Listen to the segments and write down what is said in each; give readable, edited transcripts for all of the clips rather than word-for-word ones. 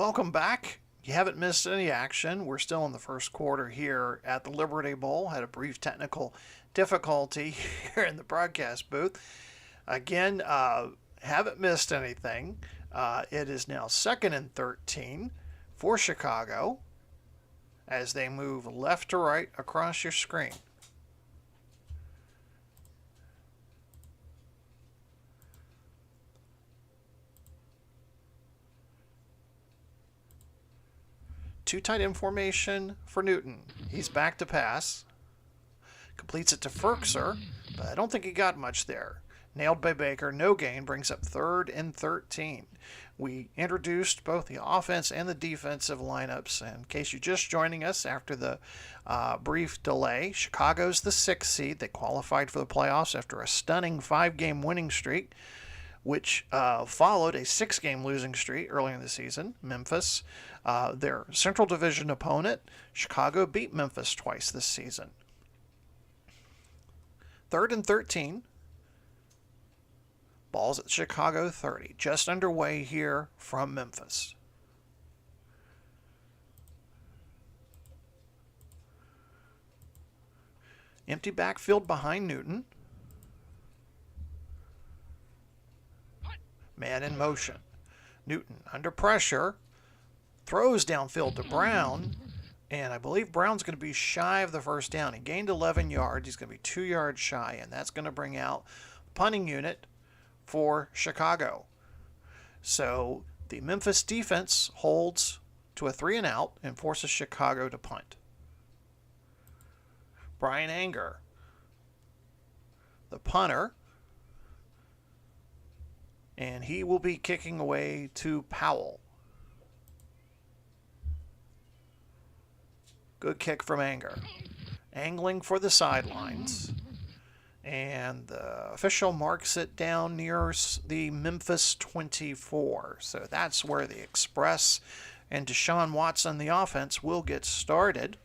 welcome back. You haven't missed any action. We're still in the first quarter here at the Liberty Bowl. Had a brief technical difficulty here in the broadcast booth. Again, haven't missed anything. It is now 2nd and 13 for Chicago as they move left to right across your screen. Two tight end formation for Newton. He's back to pass. Completes it to Ferkser, but I don't think he got much there. Nailed by Baker, no gain, brings up 3rd and 13. We introduced both the offense and the defensive lineups. In case you're just joining us after the brief delay, Chicago's the 6th seed. They qualified for the playoffs after a stunning 5-game winning streak, which followed a 6-game losing streak earlier in the season. Memphis, their Central Division opponent, Chicago beat Memphis twice this season. 3rd and 13. Ball's at Chicago 30. Just underway here from Memphis. Empty backfield behind Newton. Man in motion. Newton under pressure. Throws downfield to Brown. And I believe Brown's going to be shy of the first down. He gained 11 yards. He's going to be 2 yards shy. And that's going to bring out the punting unit for Chicago. So the Memphis defense holds to a 3-and-out and forces Chicago to punt. Brian Anger, the punter, and he will be kicking away to Powell. Good kick from Anger. Angling for the sidelines. And the official marks it down near the Memphis 24. So that's where the Express and Deshaun Watson, the offense, will get started.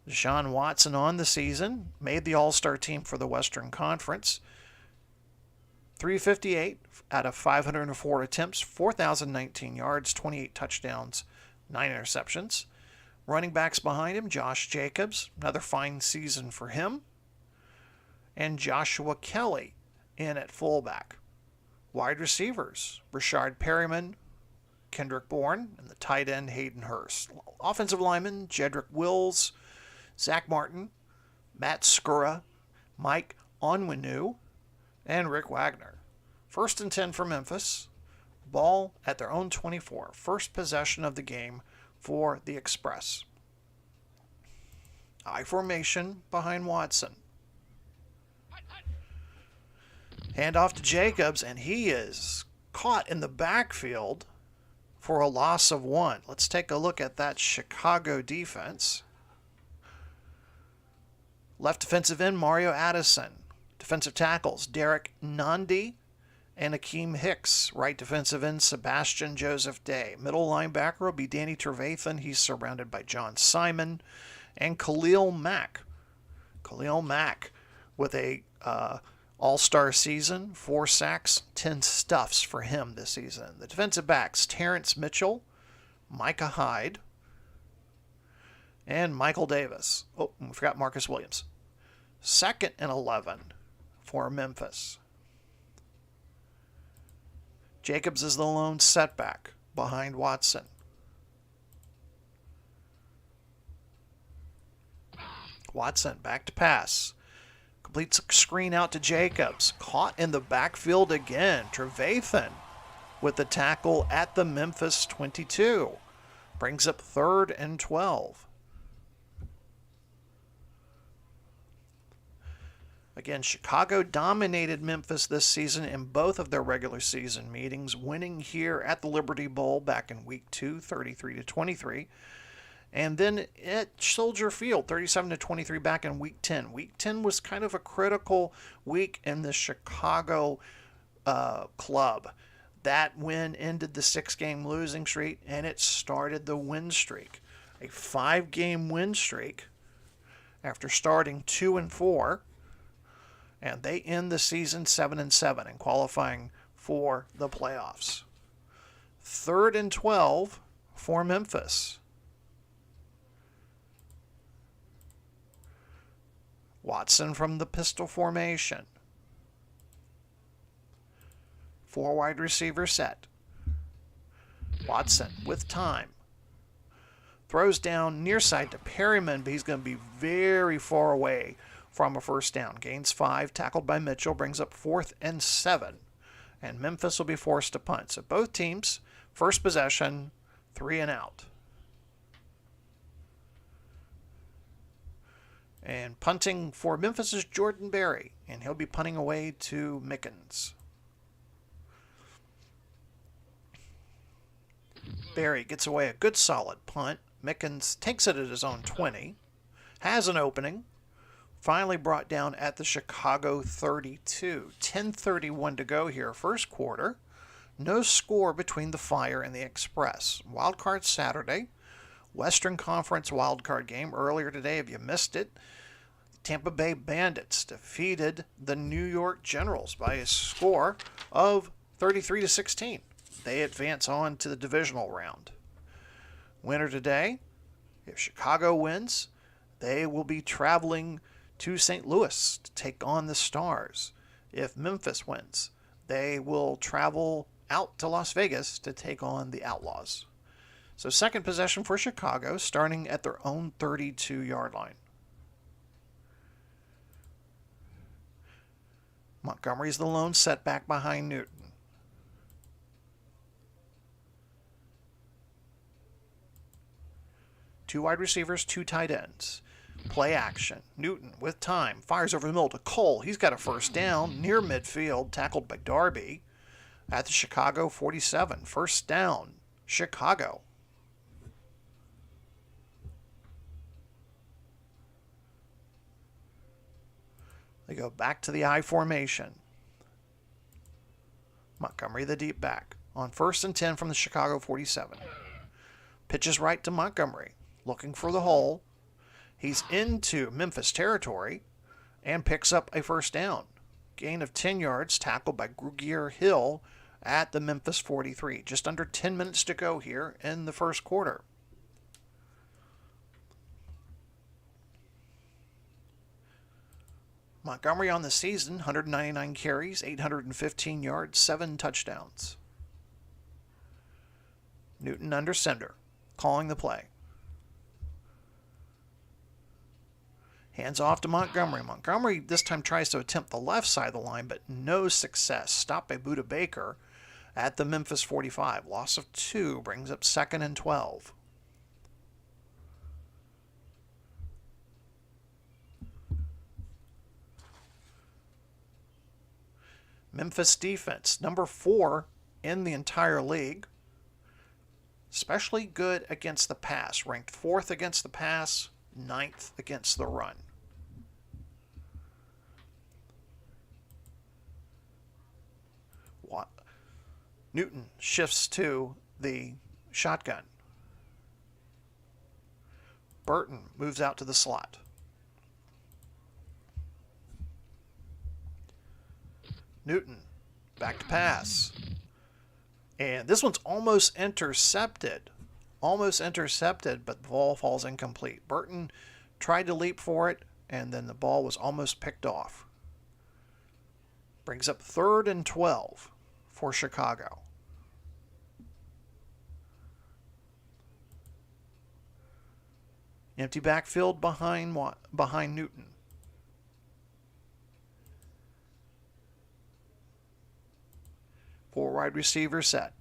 Deshaun Watson on the season, made the All-Star team for the Western Conference. 358 out of 504 attempts, 4,019 yards, 28 touchdowns, 9 interceptions. Running backs behind him, Josh Jacobs, another fine season for him. And Joshua Kelly in at fullback. Wide receivers, Rashard Perryman, Kendrick Bourne, and the tight end Hayden Hurst. Offensive linemen, Jedrick Wills, Zach Martin, Matt Skura, Mike Onwenu, and Rick Wagner. 1st and 10 for Memphis. Ball at their own 24. First possession of the game for the Express. I formation behind Watson. Hand off to Jacobs, and he is caught in the backfield for a loss of 1. Let's take a look at that Chicago defense. Left defensive end, Mario Addison. Defensive tackles, Derek Nandi and Akeem Hicks. Right defensive end, Sebastian Joseph Day. Middle linebacker will be Danny Trevathan. He's surrounded by John Simon and Khalil Mack. Khalil Mack with a all-star season, 4 sacks, 10 stuffs for him this season. The defensive backs, Terrence Mitchell, Micah Hyde, and Michael Davis. Oh, we forgot Marcus Williams. 2nd and 11 for Memphis. Jacobs is the lone setback behind Watson. Watson back to pass. Completes a screen out to Jacobs. Caught in the backfield again. Trevathan with the tackle at the Memphis 22. Brings up 3rd and 12. Again, Chicago dominated Memphis this season in both of their regular season meetings, winning here at the Liberty Bowl back in Week 2, 33-23. And then at Soldier Field, 37-23 back in Week 10. Week 10 was kind of a critical week in the Chicago club. That win ended the 6-game losing streak, and it started the win streak. A 5-game win streak after starting 2-4. And they end the season 7-7 and qualifying for the playoffs. 3rd and 12 for Memphis. Watson from the pistol formation. 4 wide receiver set. Watson with time. Throws down near side to Perryman, but he's going to be very far away from a first down. Gains 5, tackled by Mitchell, brings up 4th and 7. And Memphis will be forced to punt. So both teams, first possession, 3 and out. And punting for Memphis is Jordan Berry, and he'll be punting away to Mickens. Berry gets away a good solid punt. Mickens takes it at his own 20. Has an opening. Finally brought down at the Chicago 32. 10:31 to go here, first quarter. No score between the Fire and the Express. Wildcard Saturday. Western Conference wildcard game earlier today. If you missed it, Tampa Bay Bandits defeated the New York Generals by a score of 33-16. They advance on to the divisional round. Winner today, if Chicago wins, they will be traveling to St. Louis to take on the Stars. If Memphis wins, they will travel out to Las Vegas to take on the Outlaws. So second possession for Chicago, starting at their own 32-yard line. Montgomery's the lone setback behind Newton. Two wide receivers, 2 tight ends. Play action. Newton with time. Fires over the middle to Cole. He's got a first down near midfield, tackled by Darby at the Chicago 47. First down, Chicago. They go back to the I formation. Montgomery, the deep back. On 1st and 10 from the Chicago 47. Pitches right to Montgomery. Looking for the hole. He's into Memphis territory and picks up a first down. Gain of 10 yards, tackled by Grugier Hill at the Memphis 43. Just under 10 minutes to go here in the first quarter. Montgomery on the season, 199 carries, 815 yards, 7 touchdowns. Newton under center, calling the play. Hands off to Montgomery. Montgomery this time tries to attempt the left side of the line, but no success. Stopped by Buda Baker at the Memphis 45. Loss of 2 brings up 2nd and 12. Memphis defense, number 4 in the entire league. Especially good against the pass. Ranked 4th against the pass, 9th against the run. Newton shifts to the shotgun. Burton moves out to the slot. Newton back to pass. And this one's almost intercepted. But the ball falls incomplete. Burton tried to leap for it, and then the ball was almost picked off. Brings up 3rd and 12 for Chicago. Empty backfield behind Newton. Four wide receiver set.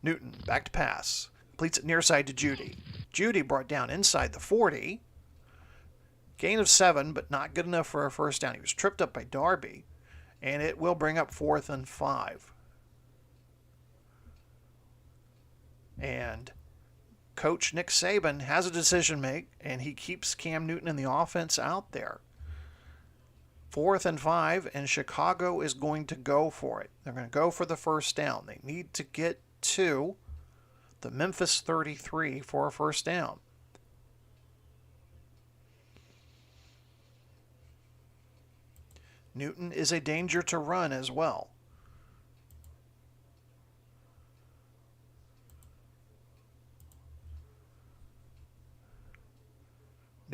Newton back to pass. Completes it near side to Judy. Judy brought down inside the 40. Gain of 7, but not good enough for a first down. He was tripped up by Darby, and it will bring up 4th and 5. And Coach Nick Saban has a decision to make, and he keeps Cam Newton in the offense out there. 4th and 5, and Chicago is going to go for it. They're going to go for the first down. They need to get to the Memphis 33 for a first down. Newton is a danger to run as well.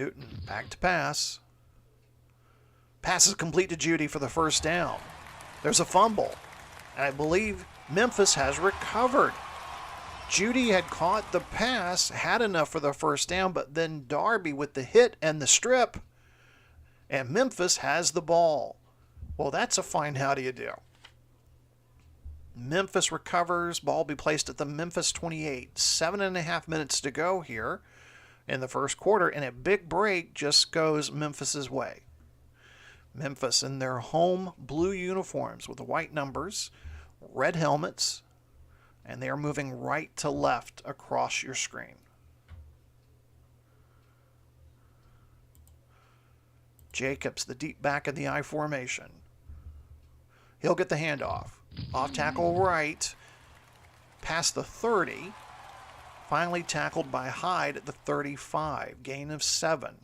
Newton back to pass. Pass is complete to Judy for the first down. There's a fumble. And I believe Memphis has recovered. Judy had caught the pass, had enough for the first down, but then Darby with the hit and the strip. And Memphis has the ball. Well, that's a fine how do you do. Memphis recovers. Ball be placed at the Memphis 28. 7.5 minutes to go here in the first quarter, and a big break just goes Memphis's way. Memphis in their home blue uniforms with the white numbers, red helmets, and they are moving right to left across your screen. Jacobs, the deep back of the I formation. He'll get the handoff. Off tackle right, past the 30. Finally tackled by Hyde at the 35. Gain of 7.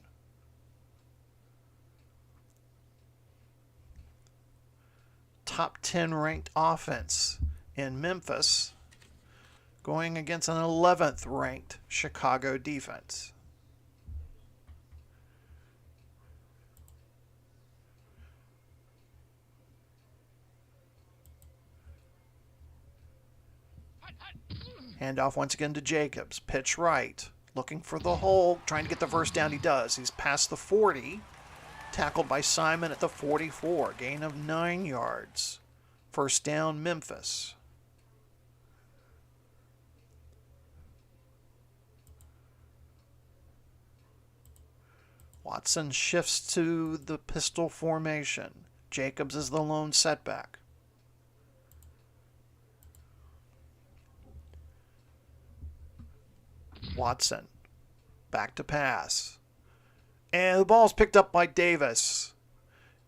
Top 10 ranked offense in Memphis going against an 11th ranked Chicago defense. Handoff once again to Jacobs. Pitch right. Looking for the hole. Trying to get the first down. He does. He's past the 40. Tackled by Simon at the 44. Gain of 9 yards. First down, Memphis. Watson shifts to the pistol formation. Jacobs is the lone setback. Watson, back to pass. And the ball's picked up by Davis.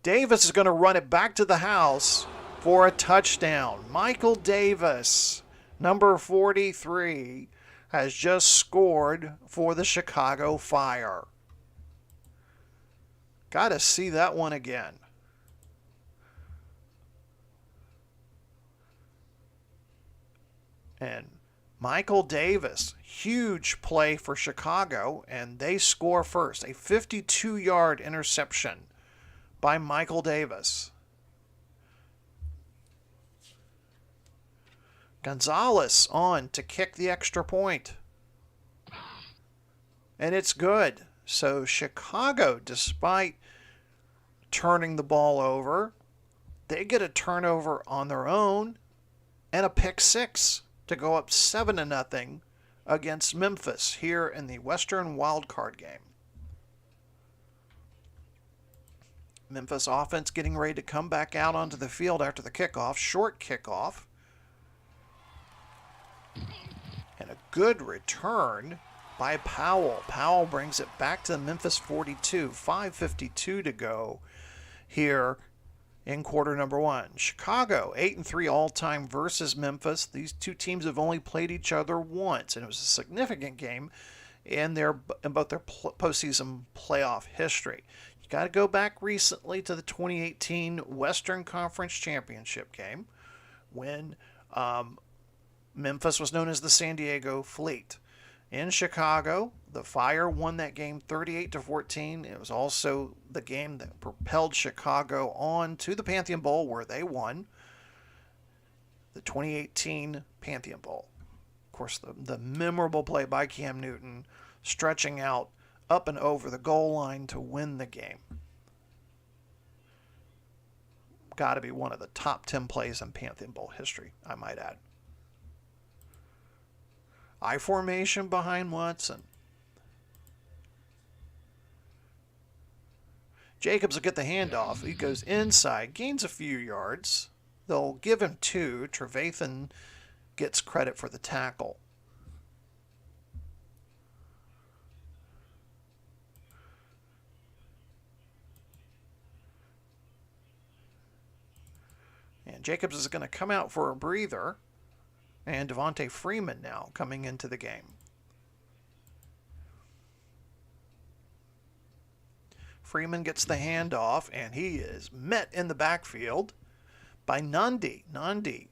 Davis is going to run it back to the house for a touchdown. Michael Davis, number 43, has just scored for the Chicago Fire. Got to see that one again. And Michael Davis, huge play for Chicago, and they score first. A 52-yard interception by Michael Davis. Gonzalez on to kick the extra point. And it's good. So Chicago, despite turning the ball over, they get a turnover on their own and a pick six to go up 7-0 against Memphis here in the Western Wildcard game. Memphis offense getting ready to come back out onto the field after the kickoff. Short kickoff. And a good return by Powell. Powell brings it back to the Memphis 42. 5:52 to go here in quarter number 1. Chicago, 8-3 all-time versus Memphis. These two teams have only played each other once, and it was a significant game in both their postseason playoff history. You got to go back recently to the 2018 Western Conference Championship game when Memphis was known as the San Diego Fleet. In Chicago, the Fire won that game 38-14. It was also the game that propelled Chicago on to the Pantheon Bowl, where they won the 2018 Pantheon Bowl. Of course, the memorable play by Cam Newton, stretching out up and over the goal line to win the game. Got to be one of the top 10 plays in Pantheon Bowl history, I might add. I formation behind Watson. Jacobs will get the handoff. He goes inside, gains a few yards. They'll give him 2. Trevathan gets credit for the tackle. And Jacobs is going to come out for a breather. And Devontae Freeman now coming into the game. Freeman gets the handoff, and he is met in the backfield by Nundy. Nundy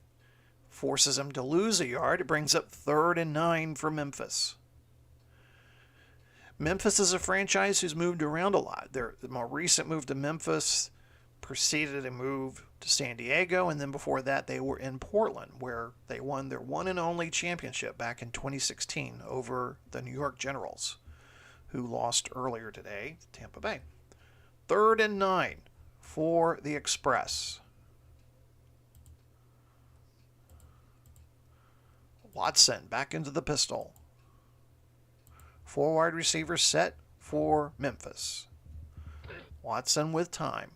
forces him to lose a yard. It brings up 3rd and 9 for Memphis. Memphis is a franchise who's moved around a lot. The more recent move to Memphis preceded a move to San Diego, and then before that they were in Portland, where they won their one and only championship back in 2016 over the New York Generals, who lost earlier today to Tampa Bay. 3rd and 9 for the Express. Watson back into the pistol. 4 wide receivers set for Memphis. Watson with time.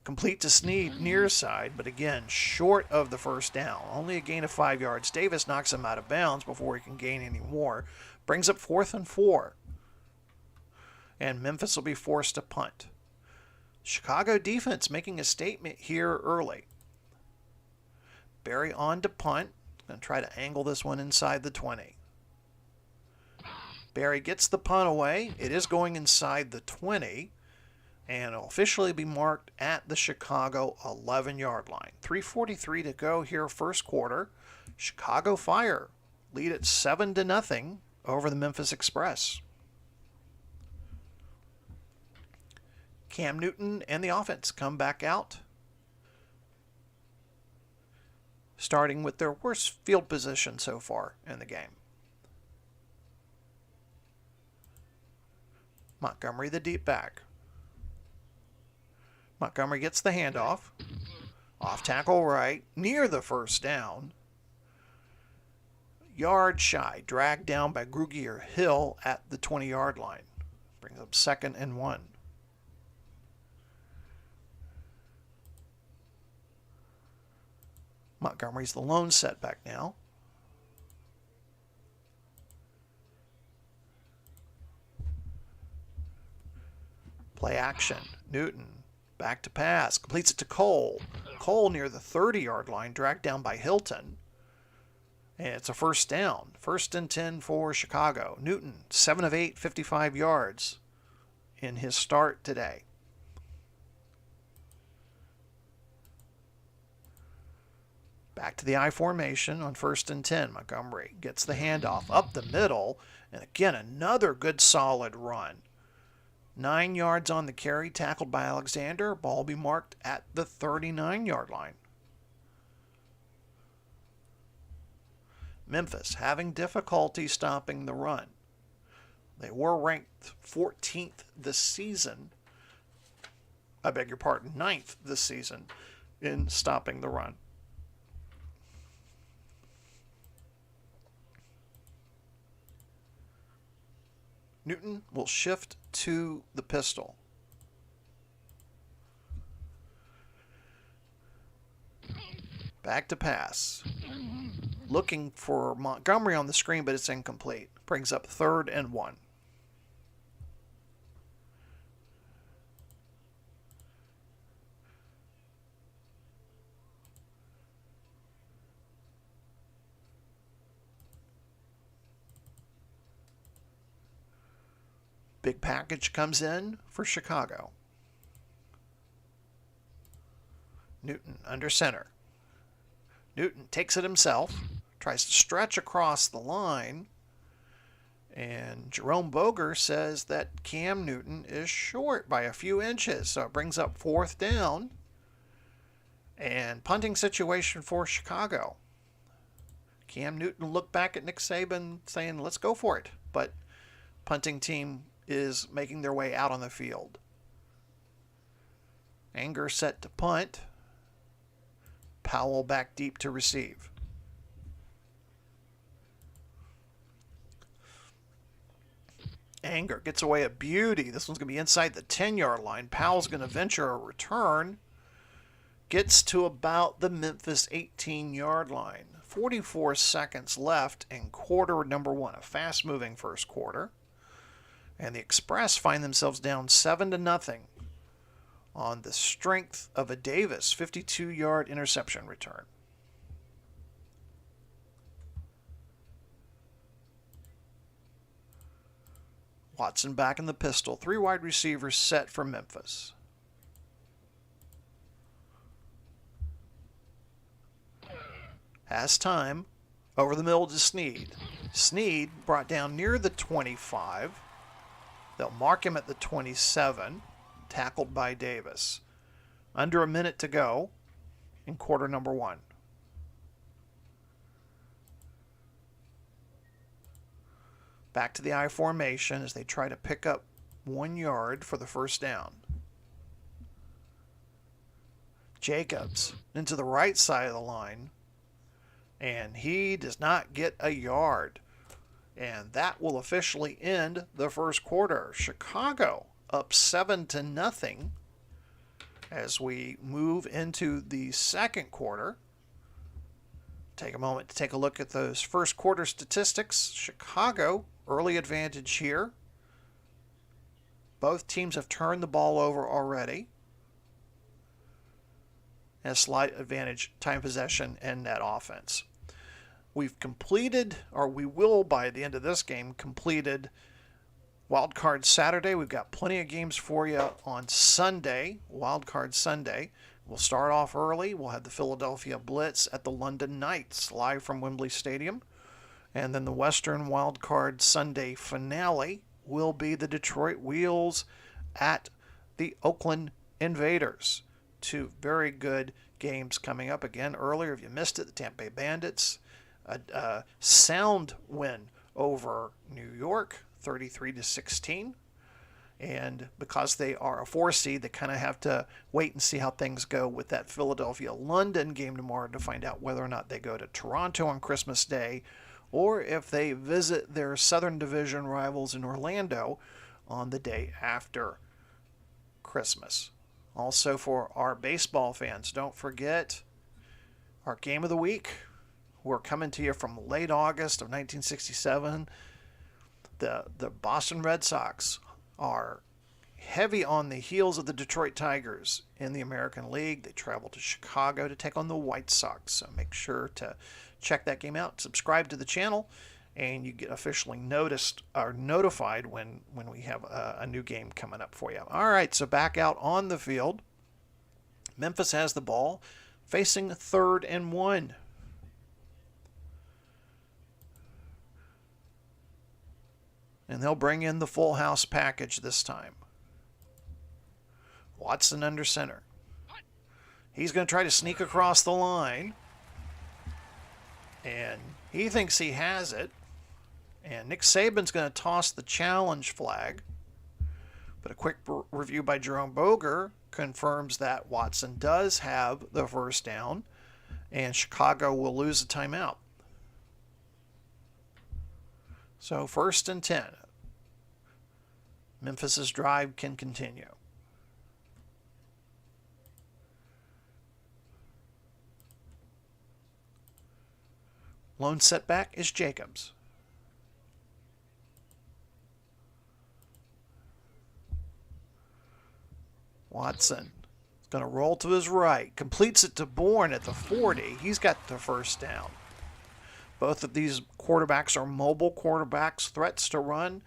Complete to Snead near side, but again, short of the first down. Only a gain of 5 yards. Davis knocks him out of bounds before he can gain any more. Brings up 4th and 4. And Memphis will be forced to punt. Chicago defense making a statement here early. Barry on to punt. Going to try to angle this one inside the 20. Barry gets the punt away. It is going inside the 20. And it'll officially be marked at the Chicago 11-yard line. 3:43 to go here, first quarter. Chicago Fire lead at 7-0 over the Memphis Express. Cam Newton and the offense come back out, starting with their worst field position so far in the game. Montgomery, the deep back. Montgomery gets the handoff. Off tackle right, near the first down. Yard shy, dragged down by Grugier Hill at the 20-yard line. Brings up 2nd and 1. Montgomery's the lone setback now. Play action. Newton. Back to pass. Completes it to Cole. Cole near the 30-yard line. Dragged down by Hilton. And it's a first down. 1st and 10 for Chicago. Newton, 7 of 8, 55 yards in his start today. Back to the I formation on 1st and 10. Montgomery gets the handoff up the middle. And again, another good solid run. 9 yards on the carry, tackled by Alexander. Ball be marked at the 39-yard line. Memphis having difficulty stopping the run. They were ranked 14th this season. I beg your pardon, 9th this season in stopping the run. Newton will shift to the pistol. Back to pass. Looking for Montgomery on the screen, but it's incomplete. Brings up 3rd and 1. Big package comes in for Chicago. Newton under center. Newton takes it himself, tries to stretch across the line, and Jerome Boger says that Cam Newton is short by a few inches, so it brings up 4th down and punting situation for Chicago. Cam Newton looked back at Nick Saban saying, let's go for it, but punting team is making their way out on the field. Anger set to punt. Powell back deep to receive. Anger gets away a beauty. This one's going to be inside the 10-yard line. Powell's going to venture a return. Gets to about the Memphis 18-yard line. 44 seconds left in quarter number 1. A fast-moving first quarter. And the Express find themselves down 7-0 on the strength of a Davis 52-yard interception return. Watson back in the pistol. 3 wide receivers set for Memphis. Has time. Over the middle to Snead. Snead brought down near the 25. They'll mark him at the 27, tackled by Davis. Under a minute to go in quarter number 1. Back to the I formation as they try to pick up 1 yard for the first down. Jacobs into the right side of the line, and he does not get a yard. And that will officially end the first quarter. Chicago up 7-0 as we move into the second quarter. Take a moment to take a look at those first quarter statistics. Chicago, early advantage here. Both teams have turned the ball over already. And a slight advantage, time possession, and net offense. We've completed, or we will by the end of this game, completed Wildcard Saturday. We've got plenty of games for you on Sunday, Wildcard Sunday. We'll start off early. We'll have the Philadelphia Blitz at the London Knights, live from Wembley Stadium. And then the Western Wildcard Sunday finale will be the Detroit Wheels at the Oakland Invaders. 2 very good games coming up. Again, earlier, if you missed it, the Tampa Bay Bandits, a sound win over New York, 33-16. And because they are a 4 seed, they kind of have to wait and see how things go with that Philadelphia-London game tomorrow to find out whether or not they go to Toronto on Christmas Day or if they visit their Southern Division rivals in Orlando on the day after Christmas. Also, for our baseball fans, don't forget our game of the week. We're coming to you from late August of 1967. The Boston Red Sox are heavy on the heels of the Detroit Tigers in the American League. They travel to Chicago to take on the White Sox. So make sure to check that game out. Subscribe to the channel, and you get officially notified when we have a new game coming up for you. All right, so back out on the field. Memphis has the ball, facing 3rd and 1. And they'll bring in the full house package this time. Watson under center. He's going to try to sneak across the line. And he thinks he has it. And Nick Saban's going to toss the challenge flag. But a quick review by Jerome Boger confirms that Watson does have the first down. And Chicago will lose a timeout. So 1st and 10. Memphis's drive can continue. Lone setback is Jacobs. Watson is going to roll to his right. Completes it to Bourne at the 40. He's got the first down. Both of these quarterbacks are mobile quarterbacks, threats to run,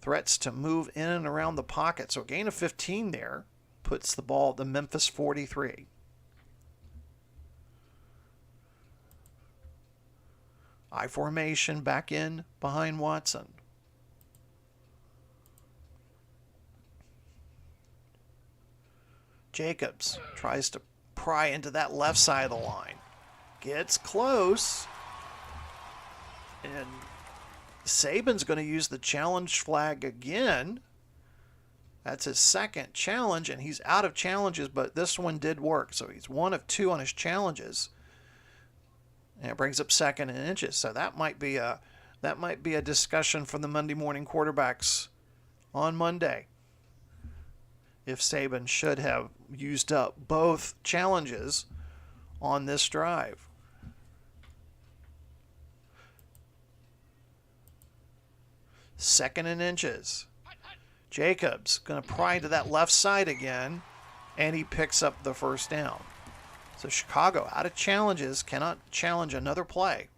threats to move in and around the pocket. So a gain of 15 there puts the ball at the Memphis 43. I formation back in behind Watson. Jacobs tries to pry into that left side of the line. Gets close. And Saban's going to use the challenge flag again. That's his second challenge, and he's out of challenges, but this one did work. So he's 1 of 2 on his challenges. And it brings up 2nd and inches. So that might be a discussion for the Monday morning quarterbacks on Monday. If Saban should have used up both challenges on this drive. Second and inches. Jacobs going to pry to that left side again, and he picks up the first down. So Chicago, out of challenges, cannot challenge another play.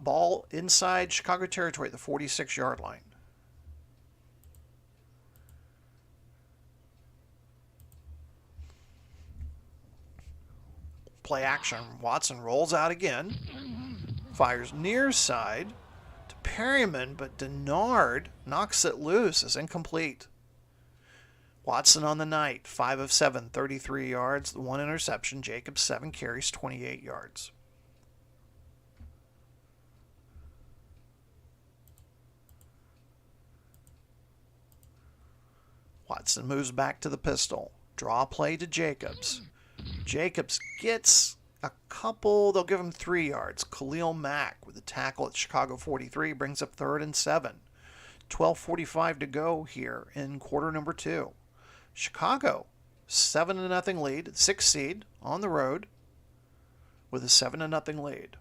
Ball inside Chicago territory at the 46-yard line. play action. Watson rolls out again. Fires near side to Perryman, but Denard knocks it loose. It's incomplete. Watson on the night, 5 of 7, 33 yards, 1 interception. Jacobs, 7 carries, 28 yards. Watson moves back to the pistol. Draw play to Jacobs. Jacobs gets a couple. They'll give him 3 yards. Khalil Mack with a tackle at Chicago 43 brings up 3rd and 7. 12:45 to go here in quarter number 2. Chicago, 7-0 lead, 6th seed on the road with a 7-0 lead.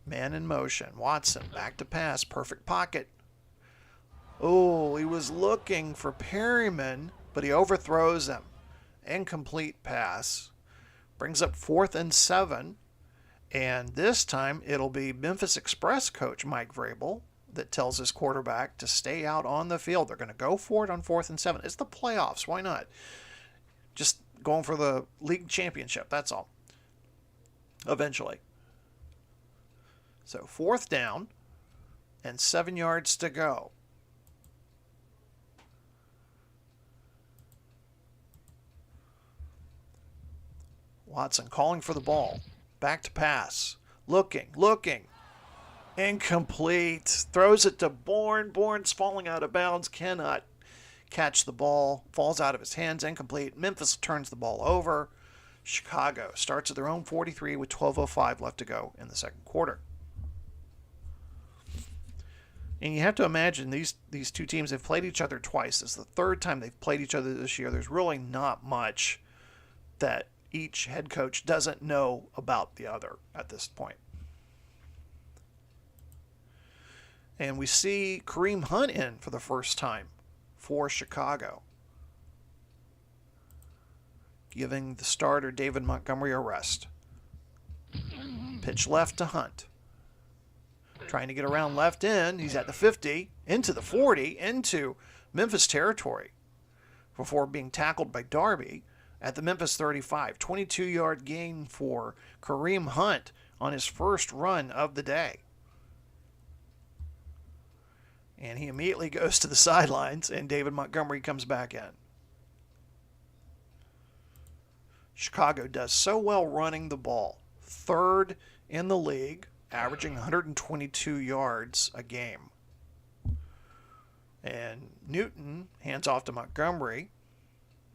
Man in motion. Watson back to pass. Perfect pocket. Oh, he was looking for Perryman, but he overthrows him. Incomplete pass. Brings up 4th and 7. And this time it'll be Memphis Express coach Mike Vrabel that tells his quarterback to stay out on the field. They're going to go for it on 4th and 7. It's the playoffs. Why not? Just going for the league championship. That's all. Eventually. So 4th down and 7 yards to go. Watson calling for the ball. Back to pass. Looking. Incomplete. Throws it to Bourne. Bourne's falling out of bounds. Cannot catch the ball. Falls out of his hands. Incomplete. Memphis turns the ball over. Chicago starts at their own 43 with 12:05 left to go in the second quarter. And you have to imagine these two teams have played each other twice. It's the 3rd time they've played each other this year. There's really not much that each head coach doesn't know about the other at this point. And we see Kareem Hunt in for the first time for Chicago, giving the starter David Montgomery a rest. Pitch left to Hunt. Trying to get around left end. He's at the 50, into the 40, into Memphis territory before being tackled by Darby at the Memphis 35. 22-yard gain for Kareem Hunt on his first run of the day. And he immediately goes to the sidelines, and David Montgomery comes back in. Chicago does so well running the ball. 3rd in the league, averaging 122 yards a game. And Newton hands off to Montgomery,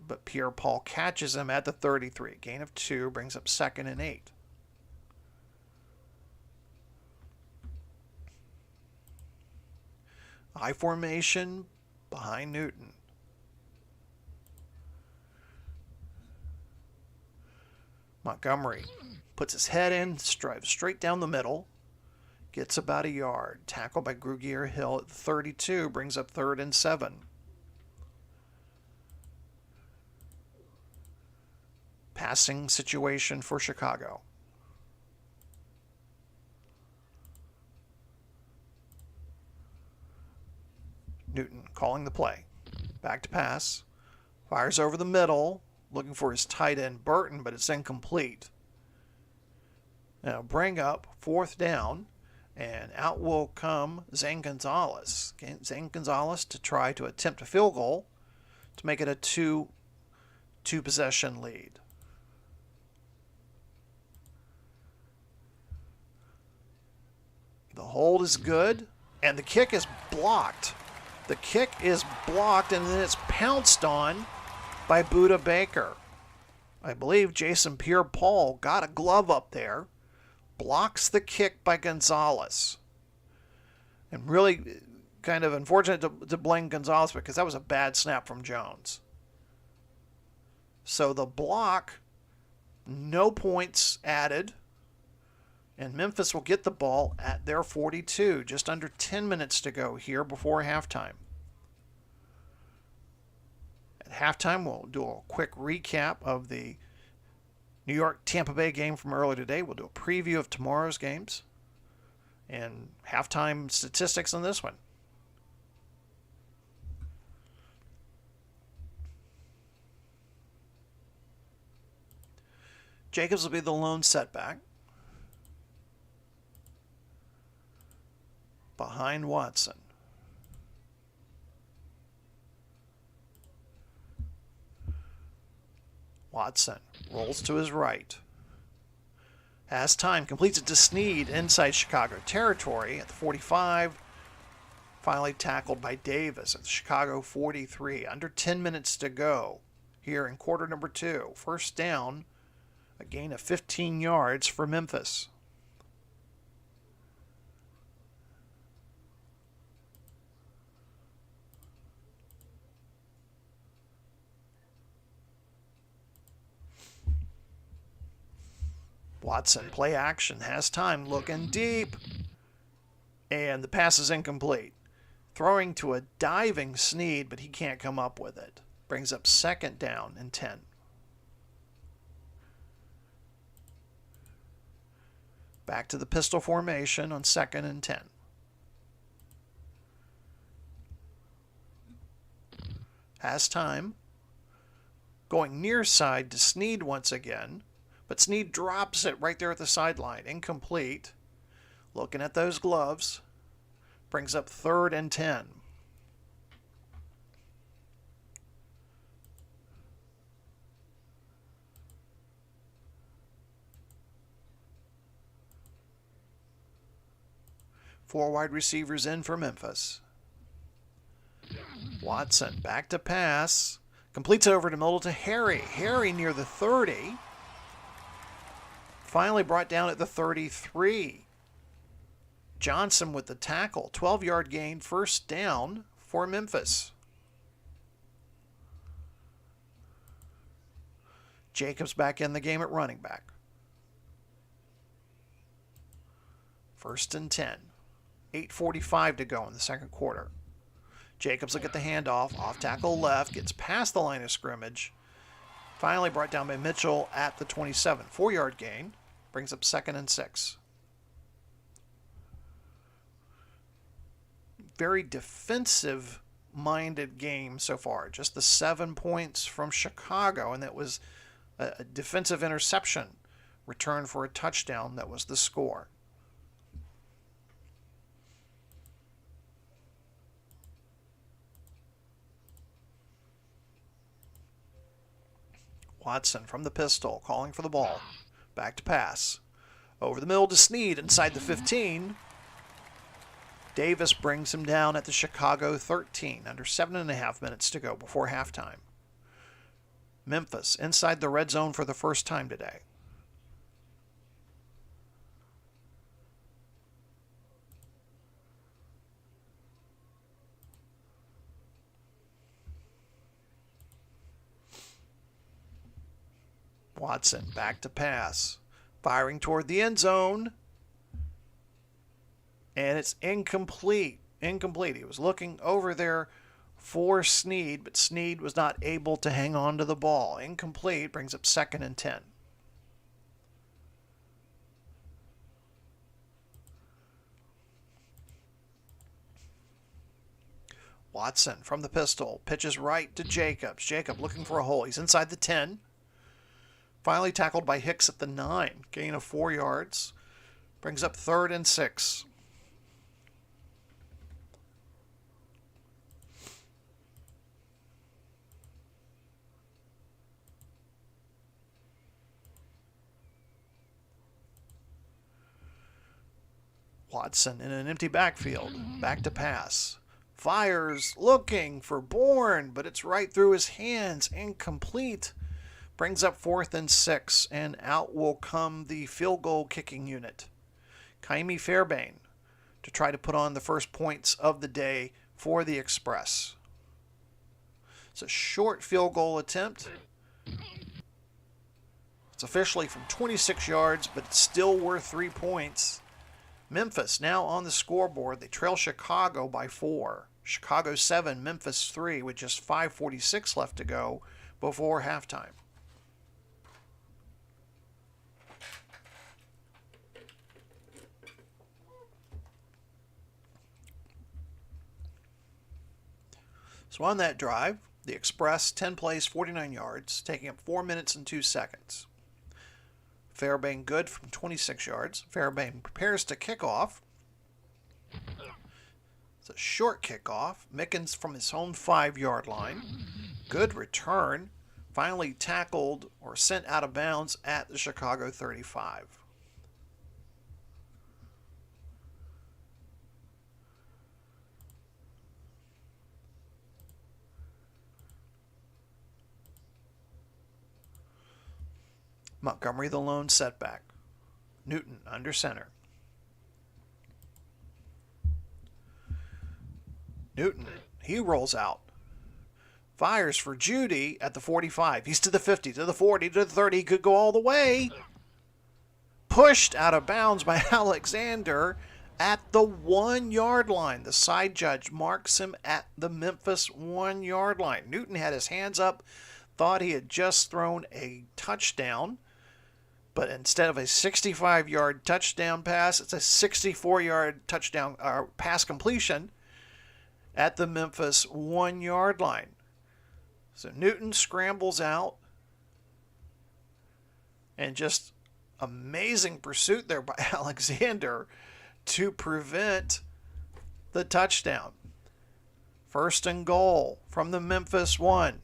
but Pierre-Paul catches him at the 33. Gain of 2 brings up 2nd and 8. I formation behind Newton. Montgomery puts his head in, drives straight down the middle, gets about a yard. Tackle by Grugier Hill at the 32 brings up 3rd and 7. Passing situation for Chicago. Newton calling the play. Back to pass. Fires over the middle, looking for his tight end Burton, but it's incomplete. Now bring up 4th down, and out will come Zane Gonzalez. Zane Gonzalez to try to attempt a field goal to make it a two-possession lead. The hold is good, and the kick is blocked. The kick is blocked, and then it's pounced on by Buda Baker. I believe Jason Pierre-Paul got a glove up there, blocks the kick by Gonzalez. And really kind of unfortunate to blame Gonzalez because that was a bad snap from Jones. So the block, no points added, and Memphis will get the ball at their 42. Just under 10 minutes to go here before halftime. At halftime, we'll do a quick recap of the New York-Tampa Bay game from earlier today. We'll do a preview of tomorrow's games. And halftime statistics on this one. Jacobs will be the lone setback. Behind Watson. Watson rolls to his right. Has time, completes it to Snead inside Chicago territory at the 45. Finally tackled by Davis at the Chicago 43. Under 10 minutes to go here in quarter number 2. First down, a gain of 15 yards for Memphis. Watson, play action, has time, looking deep. And the pass is incomplete. Throwing to a diving Snead, but he can't come up with it. Brings up second down and 10. Back to the pistol formation on second and 10. Has time. Going near side to Snead once again. But Snead drops it right there at the sideline. Incomplete. Looking at those gloves. Brings up third and 10. Four wide receivers in for Memphis. Watson back to pass. Completes it over to middle to Harry. Harry near the 30. Finally brought down at the 33. Johnson with the tackle. 12-yard gain, first down for Memphis. Jacobs back in the game at running back. First and 10. 8:45 to go in the second quarter. Jacobs will get the handoff. Off tackle left. Gets past the line of scrimmage. Finally brought down by Mitchell at the 27. 4-yard gain. Brings up second and 6. Very defensive-minded game so far. Just the 7 points from Chicago, and that was a defensive interception return for a touchdown. That was the score. Watson from the pistol, calling for the ball. Back to pass. Over the middle to Snead inside the 15. Davis brings him down at the Chicago 13. Under 7.5 minutes to go before halftime. Memphis inside the red zone for the first time today. Watson back to pass. Firing toward the end zone. And it's incomplete. Incomplete. He was looking over there for Snead, but Snead was not able to hang on to the ball. Incomplete. Brings up second and 10. Watson from the pistol. Pitches right to Jacobs. Jacob looking for a hole. He's inside the 10. Finally tackled by Hicks at the 9. Gain of 4 yards. Brings up third and 6. Watson in an empty backfield. Back to pass. Fires, looking for Bourne, but it's right through his hands. Incomplete. Brings up fourth and 6, and out will come the field goal kicking unit. Kaimi Fairbairn to try to put on the first points of the day for the Express. It's a short field goal attempt. It's officially from 26 yards, but it's still worth 3 points. Memphis now on the scoreboard. They trail Chicago by 4. Chicago 7, Memphis 3, with just 5:46 left to go before halftime. So on that drive, the Express 10 plays, 49 yards, taking up 4 minutes and 2 seconds. Fairbairn good from 26 yards. Fairbairn prepares to kick off. It's a short kickoff. Mickens from his own 5-yard line. Good return. Finally tackled or sent out of bounds at the Chicago 35. Montgomery the lone setback. Newton under center. Newton, he rolls out. Fires for Judy at the 45. He's to the 50, to the 40, to the 30. He could go all the way. Pushed out of bounds by Alexander at the 1-yard line. The side judge marks him at the Memphis 1-yard line. Newton had his hands up, thought he had just thrown a touchdown. But instead of a 65-yard touchdown pass, it's a 64-yard touchdown pass completion at the Memphis 1-yard line. So Newton scrambles out, and just amazing pursuit there by Alexander to prevent the touchdown. 1st and goal from the Memphis 1.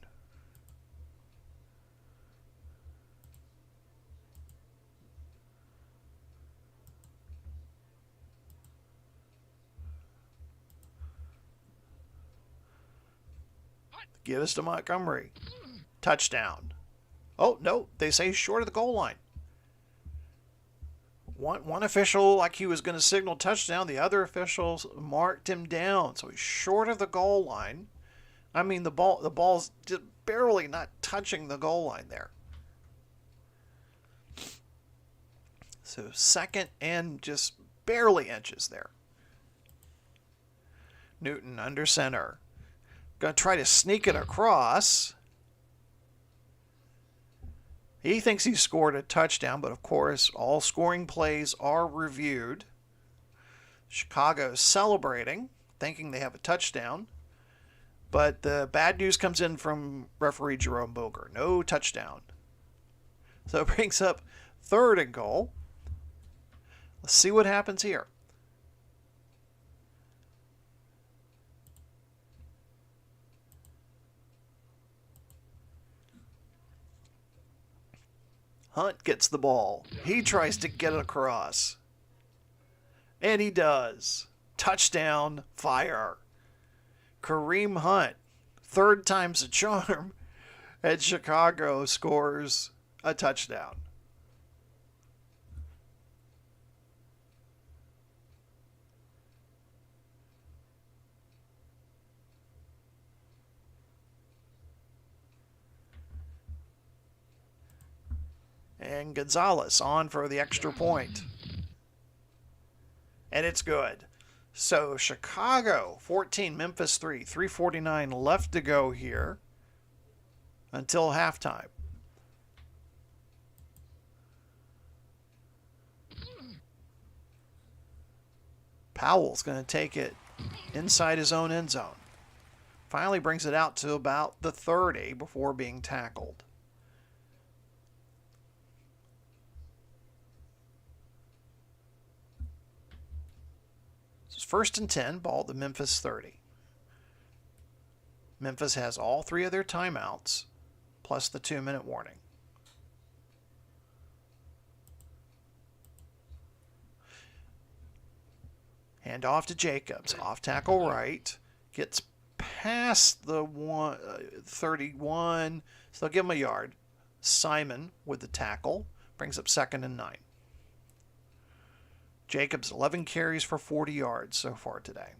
Give us to Montgomery. Touchdown. Oh, no, they say short of the goal line. One official, like he was going to signal touchdown, the other officials marked him down. So he's short of the goal line. I mean, the ball's just barely not touching the goal line there. So 2nd and just barely inches there. Newton under center. Going to try to sneak it across. He thinks he scored a touchdown, but of course, all scoring plays are reviewed. Chicago celebrating, thinking they have a touchdown. But the bad news comes in from referee Jerome Boger. No touchdown. So it brings up 3rd and goal. Let's see what happens here. Hunt gets the ball. He tries to get it across. And he does. Touchdown, fire. Kareem Hunt, 3rd time's a charm, and Chicago scores a touchdown. And Gonzalez on for the extra point. And it's good. So Chicago 14, Memphis 3, 3:49 left to go here until halftime. Powell's going to take it inside his own end zone. Finally brings it out to about the 30 before being tackled. First and 10, ball at the Memphis 30. Memphis has all 3 of their timeouts, plus the 2-minute warning. Hand off to Jacobs, off tackle right, gets past the 31, so they'll give him a yard. Simon with the tackle, brings up 2nd and 9. Jacobs, 11 carries for 40 yards so far today.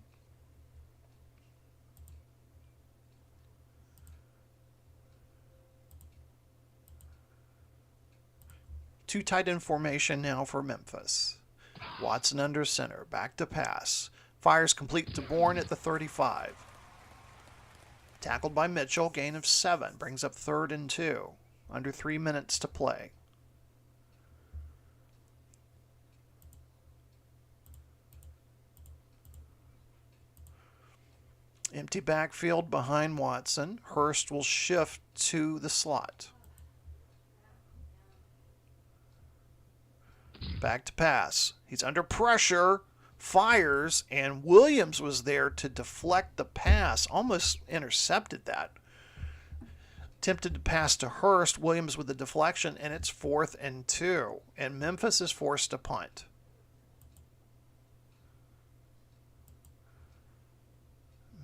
Two tight end formation now for Memphis. Watson under center, back to pass. Fires complete to Bourne at the 35. Tackled by Mitchell, gain of 7, brings up 3rd and 2. Under 3 minutes to play. Empty backfield behind Watson. Hurst will shift to the slot. Back to pass. He's under pressure. Fires, and Williams was there to deflect the pass. Almost intercepted that. Attempted to pass to Hurst. Williams with the deflection, and it's 4th and 2. And Memphis is forced to punt.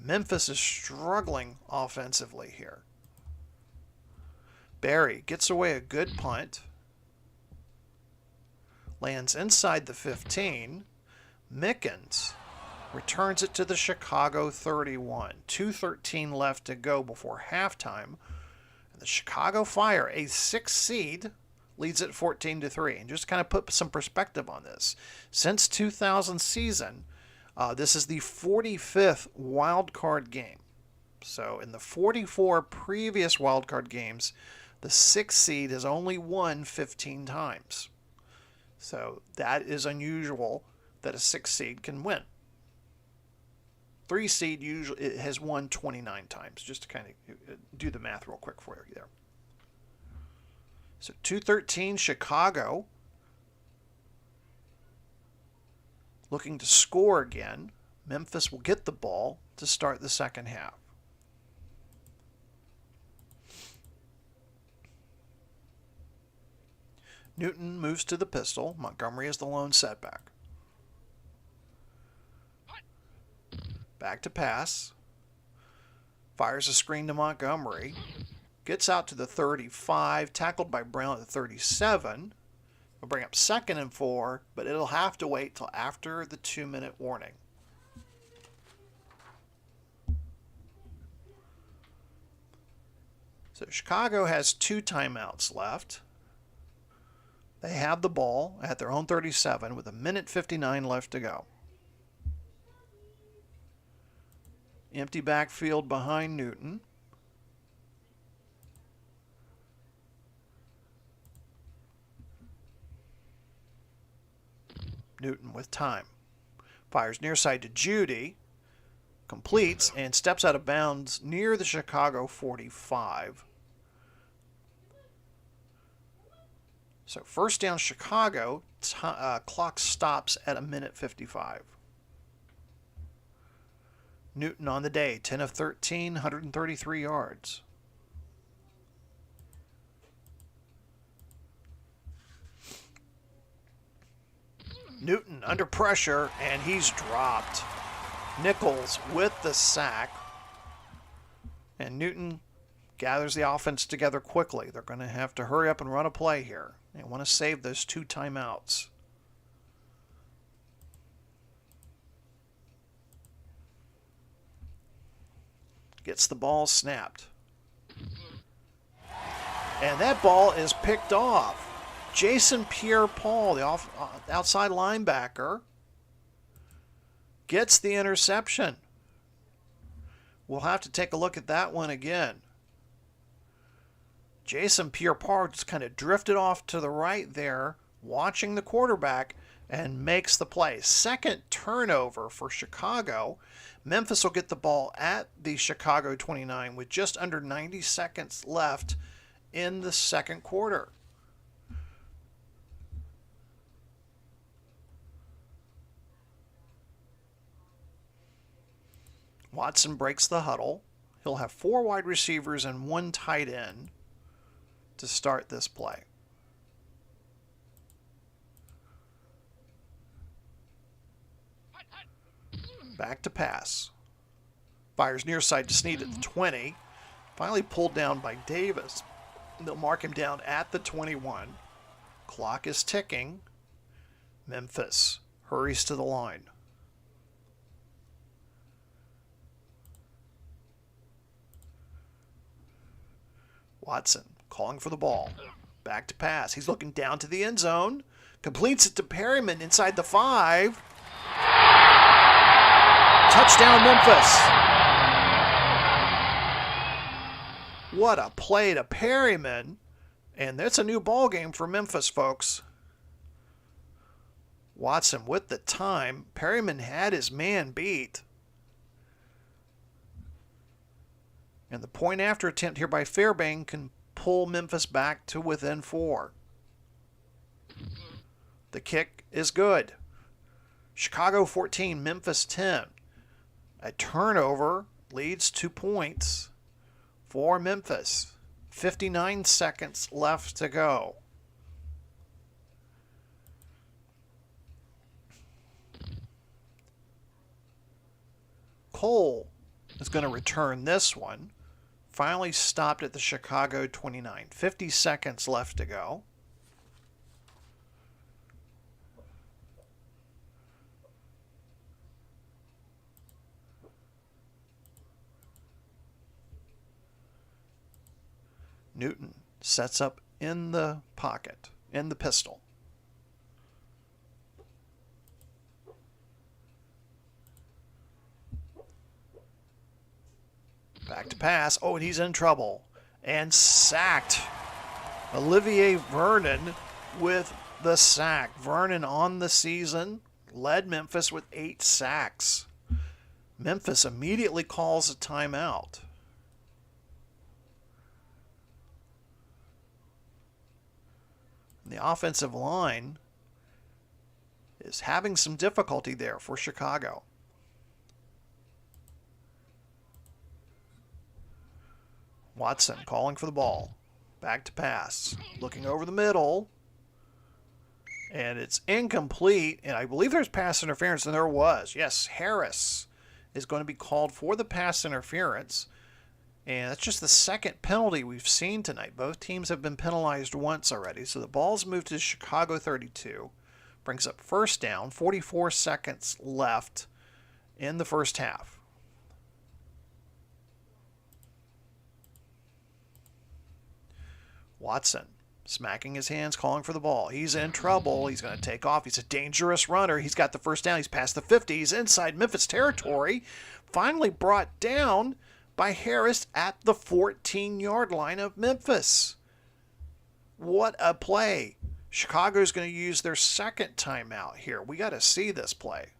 Memphis is struggling offensively here. Barry gets away a good punt. Lands inside the 15. Mickens returns it to the Chicago 31. 2:13 left to go before halftime. And the Chicago Fire, a 6 seed, leads it 14-3. And just to kind of put some perspective on this, since 2000 season, this is the 45th wildcard game. So in the 44 previous wildcard games, the 6 seed has only won 15 times. So that is unusual that a 6 seed can win. 3 seed usually it has won 29 times, just to kind of do the math real quick for you there. So 2:13 Chicago looking to score again. Memphis will get the ball to start the second half. Newton moves to the pistol. Montgomery is the lone setback. Back to pass. Fires a screen to Montgomery. Gets out to the 35. Tackled by Brown at the 37. We'll bring up 2nd and 4, but it'll have to wait till after the 2-minute warning. So Chicago has 2 timeouts left. They have the ball at their own 37 with 1:59 left to go. Empty backfield behind Newton. Newton with time. Fires near side to Judy. Completes and steps out of bounds near the Chicago 45. So first down Chicago. Clock stops at 1:55. Newton on the day, 10 of 13, 133 yards. Newton under pressure, and he's dropped. Nichols with the sack. And Newton gathers the offense together quickly. They're going to have to hurry up and run a play here. They want to save those 2 timeouts. Gets the ball snapped. And that ball is picked off. Jason Pierre-Paul, the outside linebacker, gets the interception. We'll have to take a look at that one again. Jason Pierre-Paul just kind of drifted off to the right there, watching the quarterback, and makes the play. Second turnover for Chicago. Memphis will get the ball at the Chicago 29 with just under 90 seconds left in the second quarter. Watson breaks the huddle. He'll have 4 wide receivers and 1 tight end to start this play. Back to pass. Fires near side to Snead at the 20. Finally pulled down by Davis. They'll mark him down at the 21. Clock is ticking. Memphis hurries to the line. Watson calling for the ball. Back to pass. He's looking down to the end zone. Completes it to Perryman inside the 5. Touchdown, Memphis. What a play to Perryman. And that's a new ball game for Memphis, folks. Watson with the time. Perryman had his man beat. And the point after attempt here by Fairbairn can pull Memphis back to within 4. The kick is good. Chicago 14, Memphis 10. A turnover leads to points for Memphis. 59 seconds left to go. Cole is going to return this one. Finally stopped at the Chicago 29. 50 seconds left to go. Newton sets up in the pocket, in the pistol. Back to pass. Oh, and he's in trouble. And sacked. Olivier Vernon with the sack. Vernon on the season led Memphis with 8 sacks. Memphis immediately calls a timeout. The offensive line is having some difficulty there for Chicago. Watson calling for the ball. Back to pass. Looking over the middle. And it's incomplete. And I believe there's pass interference. And there was. Yes, Harris is going to be called for the pass interference. And that's just the second penalty we've seen tonight. Both teams have been penalized once already. So the ball's moved to Chicago 32. Brings up first down. 44 seconds left in the first half. Watson smacking his hands, calling for the ball. He's in trouble. He's going to take off. He's a dangerous runner. He's got the first down. He's past the 50. He's inside Memphis territory. Finally brought down by Harris at the 14-yard line of Memphis. What a play. Chicago's going to use their second timeout here. We got to see this play.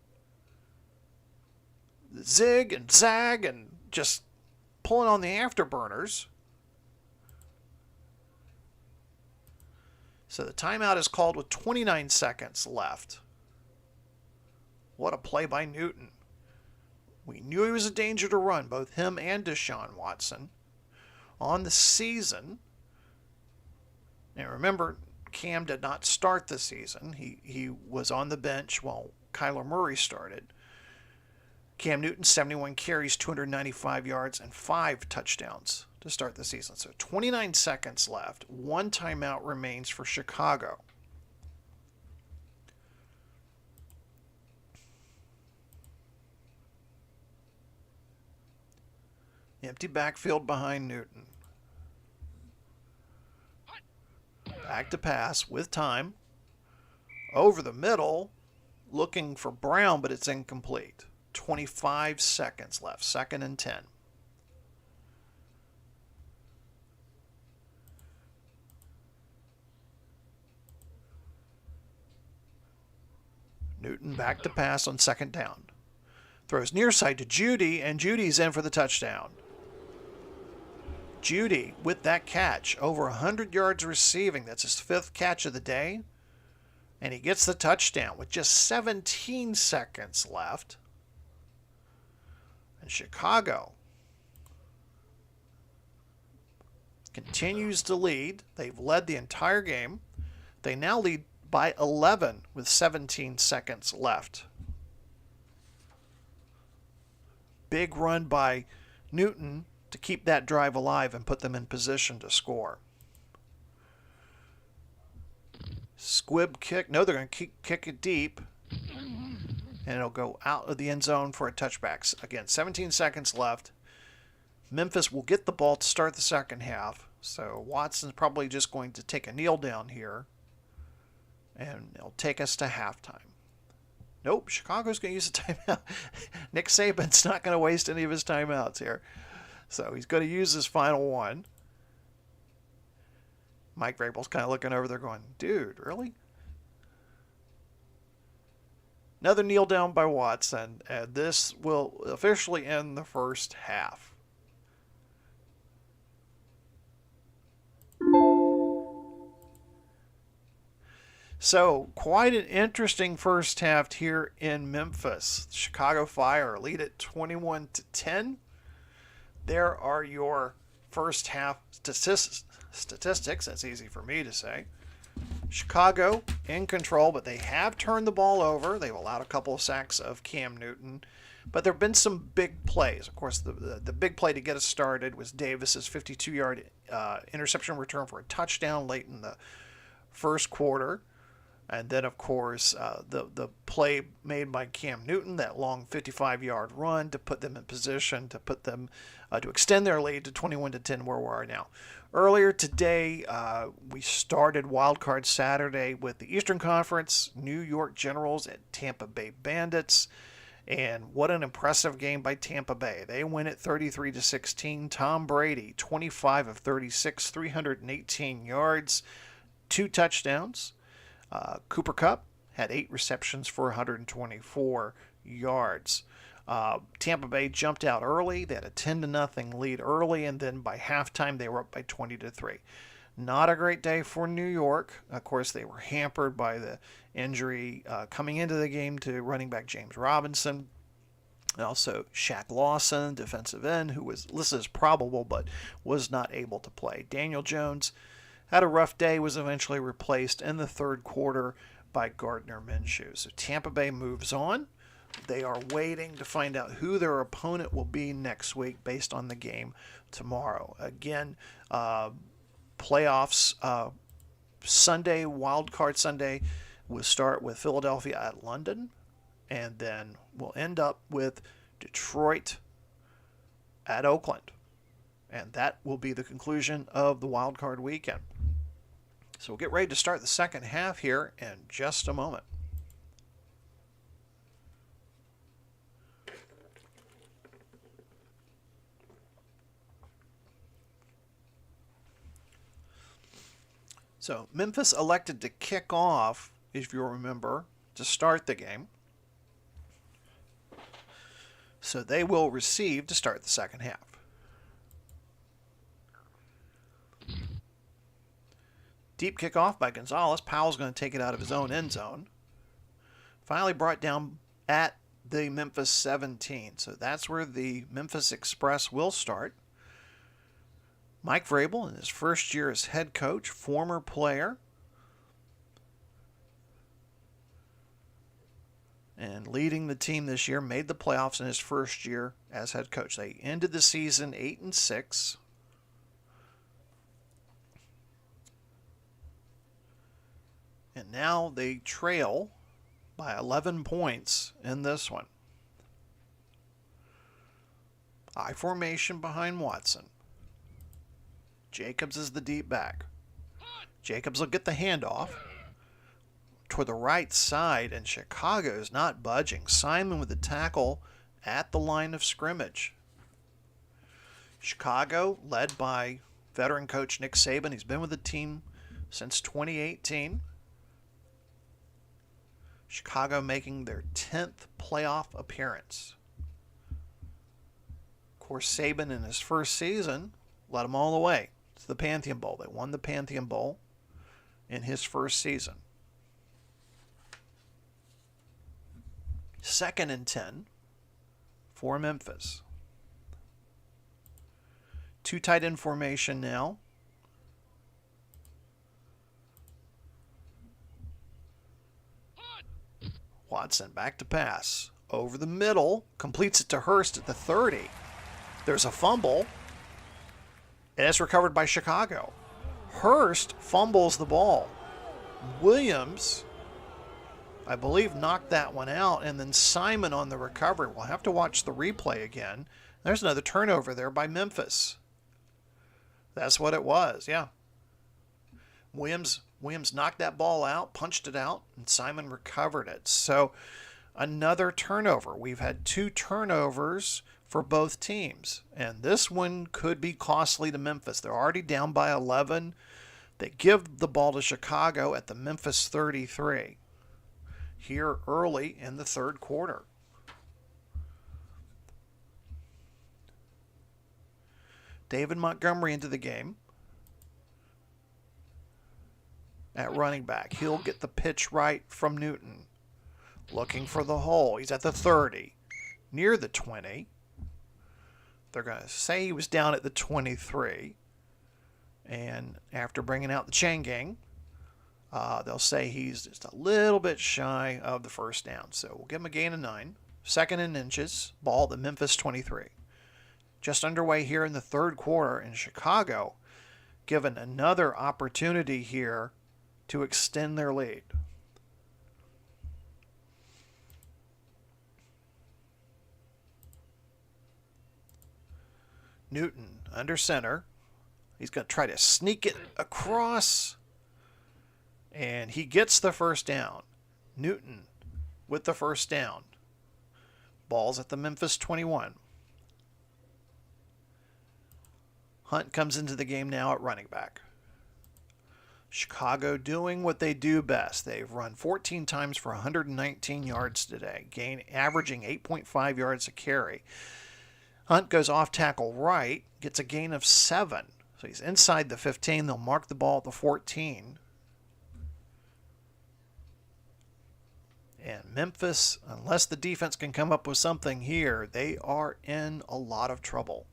Zig and zag and just pulling on the afterburners. So the timeout is called with 29 seconds left. What a play by Newton. We knew he was a danger to run, both him and Deshaun Watson. On the season, and remember, Cam did not start the season. He was on the bench while Kyler Murray started. Cam Newton, 71 carries, 295 yards, and 5 touchdowns to start the season. So 29 seconds left. One timeout remains for Chicago. Empty backfield behind Newton. Back to pass with time. Over the middle, looking for Brown, but it's incomplete. 25 seconds left. 2nd and 10. Newton back to pass on 2nd down. Throws near side to Judy, and Judy's in for the touchdown. Judy with that catch, over 100 yards receiving. That's his 5th catch of the day. And he gets the touchdown with just 17 seconds left. And Chicago continues to lead. They've led the entire game. They now lead by 11 with 17 seconds left. Big run by Newton to keep that drive alive and put them in position to score. Squib kick. No, they're going to kick it deep. And it'll go out of the end zone for a touchback. Again, 17 seconds left. Memphis will get the ball to start the second half. So Watson's probably just going to take a kneel down here. And it'll take us to halftime. Nope, Chicago's going to use a timeout. Nick Saban's not going to waste any of his timeouts here. So he's going to use his final one. Mike Vrabel's kind of looking over there going, dude, really? Another kneel down by Watson, and this will officially end the first half. So, quite an interesting first half here in Memphis. Chicago Fire lead at 21-10. There are your first half statistics. That's easy for me to say. Chicago in control, but they have turned the ball over. They've allowed a couple of sacks of Cam Newton, but there have been some big plays. Of course, the big play to get us started was Davis's 52-yard interception return for a touchdown late in the first quarter. And then, of course, the play made by Cam Newton, that long 55-yard run to put them in position to put them to extend their lead to 21-10, where we are now. Earlier today, we started Wildcard Saturday with the Eastern Conference, New York Generals at Tampa Bay Bandits. And what an impressive game by Tampa Bay. They win it 33-16. Tom Brady, 25 of 36, 318 yards, 2 touchdowns. Cooper Kupp had 8 receptions for 124 yards. Tampa Bay jumped out early. They had a 10-0 lead early, and then by halftime they were up by 20-3. Not a great day for New York. Of course, they were hampered by the injury coming into the game to running back James Robinson. And also Shaq Lawson, defensive end, who was listed as probable but was not able to play. Daniel Jones had a rough day, was eventually replaced in the third quarter by Gardner Minshew. So Tampa Bay moves on. They are waiting to find out who their opponent will be next week based on the game tomorrow. Again, playoffs Sunday, Wild Card Sunday, will start with Philadelphia at London, and then we'll end up with Detroit at Oakland. And that will be the conclusion of the Wild Card weekend. So we'll get ready to start the second half here in just a moment. So Memphis elected to kick off, if you remember, to start the game. So they will receive to start the second half. Deep kickoff by Gonzalez. Powell's going to take it out of his own end zone. Finally brought down at the Memphis 17. So that's where the Memphis Express will start. Mike Vrabel in his first year as head coach, former player. And leading the team this year, made the playoffs in his first year as head coach. They ended the season 8-6. And now they trail by 11 points in this one. I formation behind Watson. Jacobs is the deep back. Jacobs will get the handoff toward the right side, and Chicago is not budging. Simon with the tackle at the line of scrimmage. Chicago, led by veteran coach Nick Saban. He's been with the team since 2018. Chicago making their 10th playoff appearance. Of course, Saban in his first season led them all the way to the Pantheon Bowl. They won the Pantheon Bowl in his first season. 2nd and 10 for Memphis. 2 tight end formation now. Watson back to pass. Over the middle. Completes it to Hurst at the 30. There's a fumble. And it's recovered by Chicago. Hurst fumbles the ball. Williams, I believe, knocked that one out. And then Simon on the recovery. We'll have to watch the replay again. There's another turnover there by Memphis. That's what it was, yeah. Williams knocked that ball out, punched it out, and Simon recovered it. So another turnover. We've had 2 turnovers for both teams, and this one could be costly to Memphis. They're already down by 11. They give the ball to Chicago at the Memphis 33 here early in the third quarter. David Montgomery into the game. at running back. He'll get the pitch right from Newton. Looking for the hole. He's at the 30. Near the 20. They're going to say he was down at the 23. And after bringing out the chain gang, they'll say he's just a little bit shy of the first down. So we'll give him a gain of 9. Second in inches. Ball at the Memphis 23. Just underway here in the third quarter, in Chicago given another opportunity here to extend their lead. Newton under center. He's going to try to sneak it across. And he gets the first down. Newton with the first down. Ball's at the Memphis 21. Hunt comes into the game now at running back. Chicago doing what they do best. They've run 14 times for 119 yards today, averaging 8.5 yards a carry. Hunt goes off tackle right, gets a gain of 7. So he's inside the 15. They'll mark the ball at the 14. And Memphis, unless the defense can come up with something here, they are in a lot of trouble.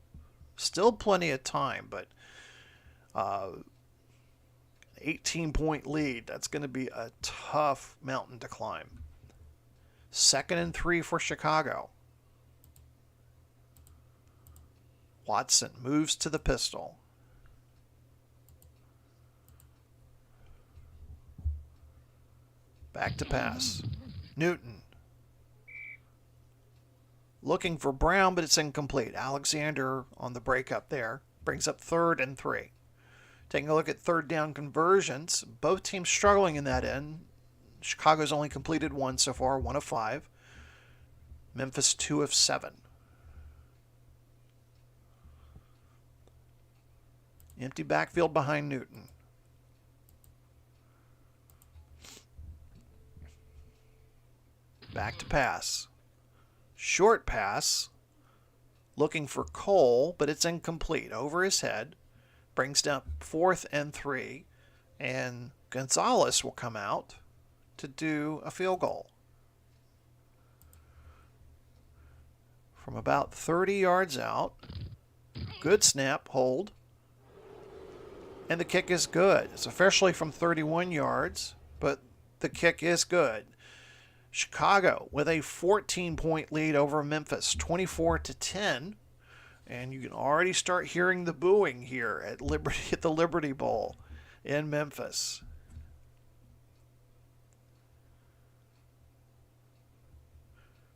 Still plenty of time, but 18-point lead, that's going to be a tough mountain to climb. 2nd and 3 for Chicago. Watson moves to the pistol. Back to pass. Newton. Looking for Brown, but it's incomplete. Alexander on the breakup there. Brings up 3rd and 3. Taking a look at third down conversions. Both teams struggling in that end. Chicago's only completed 1 so far, 1 of 5. Memphis 2 of 7. Empty backfield behind Newton. Back to pass. Short pass. Looking for Cole, but it's incomplete. Over his head. Brings down 4th and 3. And Gonzalez will come out to do a field goal. From about 30 yards out. Good snap, hold. And the kick is good. It's officially from 31 yards, but the kick is good. Chicago with a 14-point lead over Memphis, 24-10. And you can already start hearing the booing here at the Liberty Bowl in Memphis.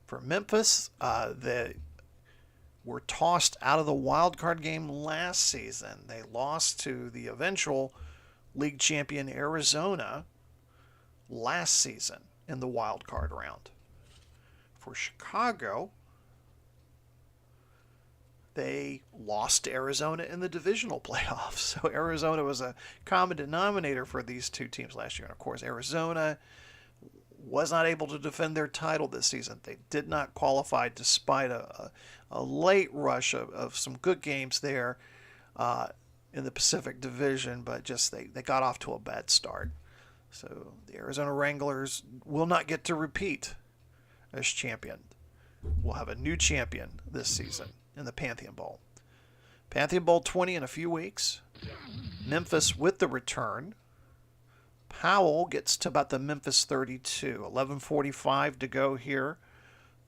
For Memphis, they were tossed out of the wildcard game last season. They lost to the eventual league champion Arizona last season in the wildcard round. For Chicago, they lost to Arizona in the divisional playoffs. So Arizona was a common denominator for these two teams last year. And of course, Arizona was not able to defend their title this season. They did not qualify despite a late rush of some good games there in the Pacific Division, but just they got off to a bad start. So the Arizona Wranglers will not get to repeat as champion. We'll have a new champion this season in the Pantheon Bowl. Pantheon Bowl 20 in a few weeks. Memphis with the return. Powell gets to about the Memphis 32. 11:45 to go here.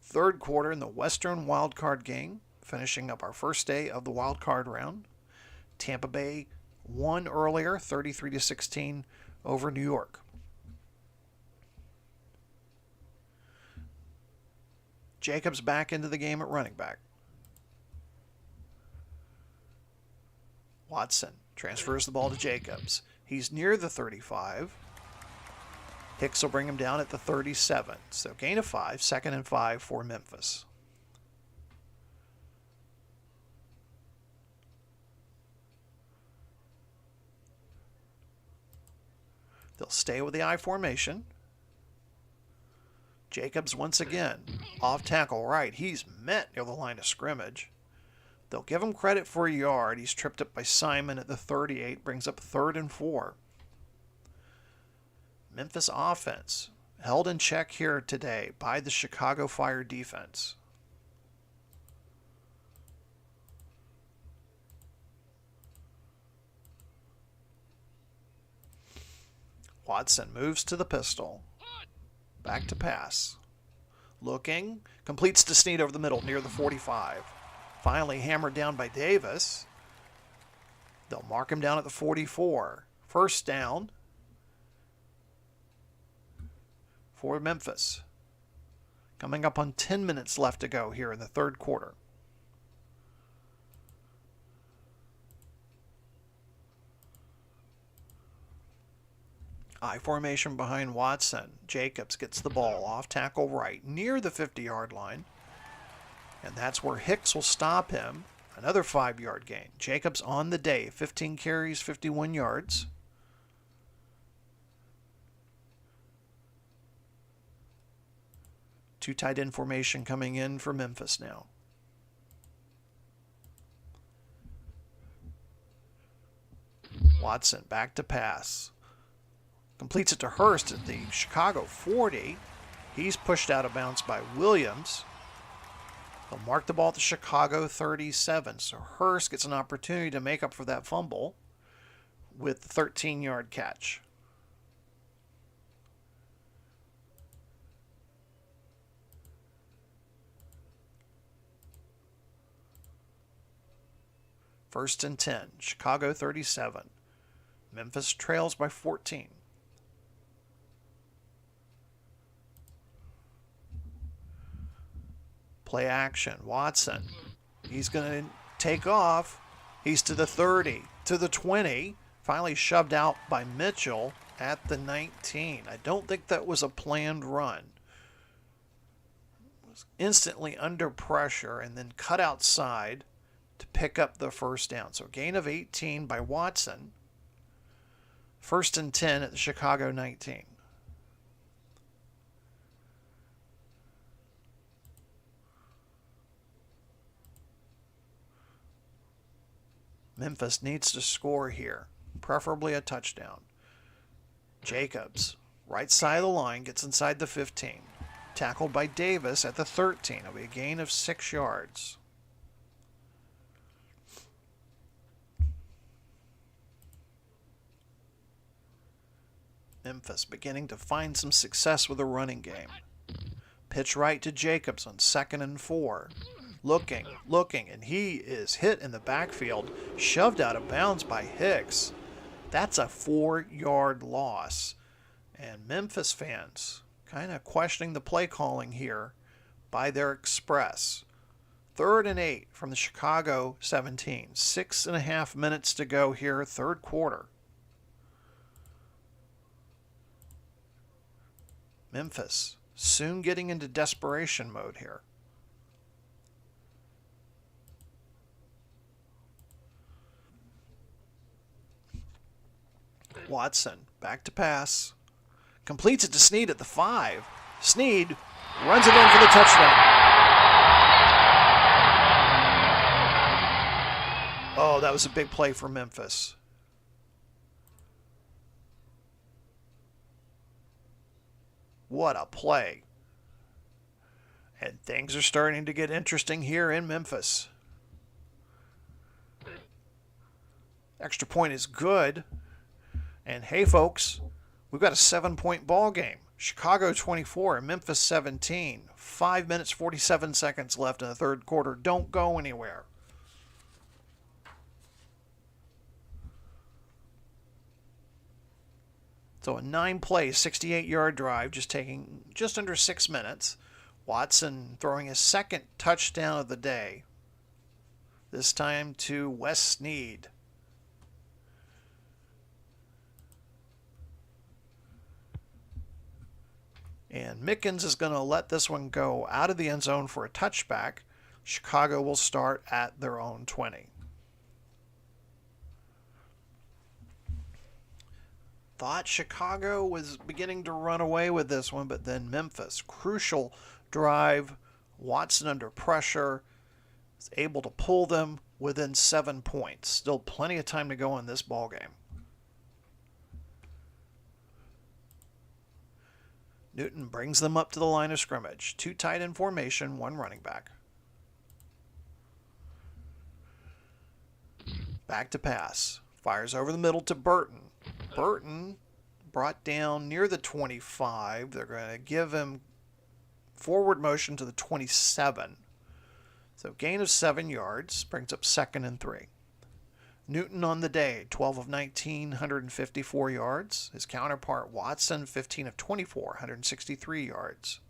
Third quarter in the Western Wildcard game. Finishing up our first day of the Wildcard round. Tampa Bay won earlier, 33-16 over New York. Jacobs back into the game at running back. Watson transfers the ball to Jacobs. He's near the 35. Hicks will bring him down at the 37. So gain of 5, 2nd and 5 for Memphis. They'll stay with the I formation. Jacobs once again off tackle right. He's met near the line of scrimmage. They'll give him credit for a yard. He's tripped up by Simon at the 38. Brings up 3rd and 4. Memphis offense held in check here today by the Chicago Fire defense. Watson moves to the pistol. Back to pass. Looking. Completes to Snead over the middle near the 45. Finally hammered down by Davis. They'll mark him down at the 44. First down for Memphis. Coming up on 10 minutes left to go here in the third quarter. I formation behind Watson. Jacobs gets the ball off tackle right near the 50-yard line. And that's where Hicks will stop him. Another 5-yard gain. Jacobs on the day. 15 carries, 51 yards. Two tight end formation coming in for Memphis now. Watson back to pass. Completes it to Hurst at the Chicago 40. He's pushed out of bounds by Williams. They'll mark the ball at the Chicago 37. So Hurst gets an opportunity to make up for that fumble with the 13-yard catch. First and 10, Chicago 37. Memphis trails by 14. Play action. Watson. He's going to take off. He's to the 30, to the 20. Finally shoved out by Mitchell at the 19. I don't think that was a planned run. Was instantly under pressure and then cut outside to pick up the first down. So gain of 18 by Watson. First and 10 at the Chicago 19. Memphis needs to score here, preferably a touchdown. Jacobs, right side of the line, gets inside the 15. Tackled by Davis at the 13. It'll be a gain of 6 yards. Memphis beginning to find some success with the running game. Pitch right to Jacobs on 2nd and 4. Looking, and he is hit in the backfield, shoved out of bounds by Hicks. That's a 4-yard loss. And Memphis fans kind of questioning the play calling here by their Express. 3rd and 8 from the Chicago 17. 6.5 minutes to go here, third quarter. Memphis soon getting into desperation mode here. Watson back to pass. Completes it to Snead at the 5. Snead runs it in for the touchdown. Oh, that was a big play for Memphis. What a play. And things are starting to get interesting here in Memphis. Extra point is good. And hey, folks, we've got a 7-point ball game. Chicago 24 and Memphis 17. 5 minutes, 47 seconds left in the third quarter. Don't go anywhere. So a 9-play, 68-yard drive, taking just under 6 minutes. Watson throwing his second touchdown of the day. This time to Wes Snead. And Mickens is going to let this one go out of the end zone for a touchback. Chicago will start at their own 20. Thought Chicago was beginning to run away with this one, but then Memphis, crucial drive, Watson under pressure, is able to pull them within 7 points. Still plenty of time to go in this ball game. Newton brings them up to the line of scrimmage. 2 tight end formation, 1 running back. Back to pass. Fires over the middle to Burton. Burton brought down near the 25. They're going to give him forward motion to the 27. So gain of 7 yards, brings up 2nd and 3. Newton on the day, 12 of 19, 154 yards. His counterpart, Watson, 15 of 24, 163 yards.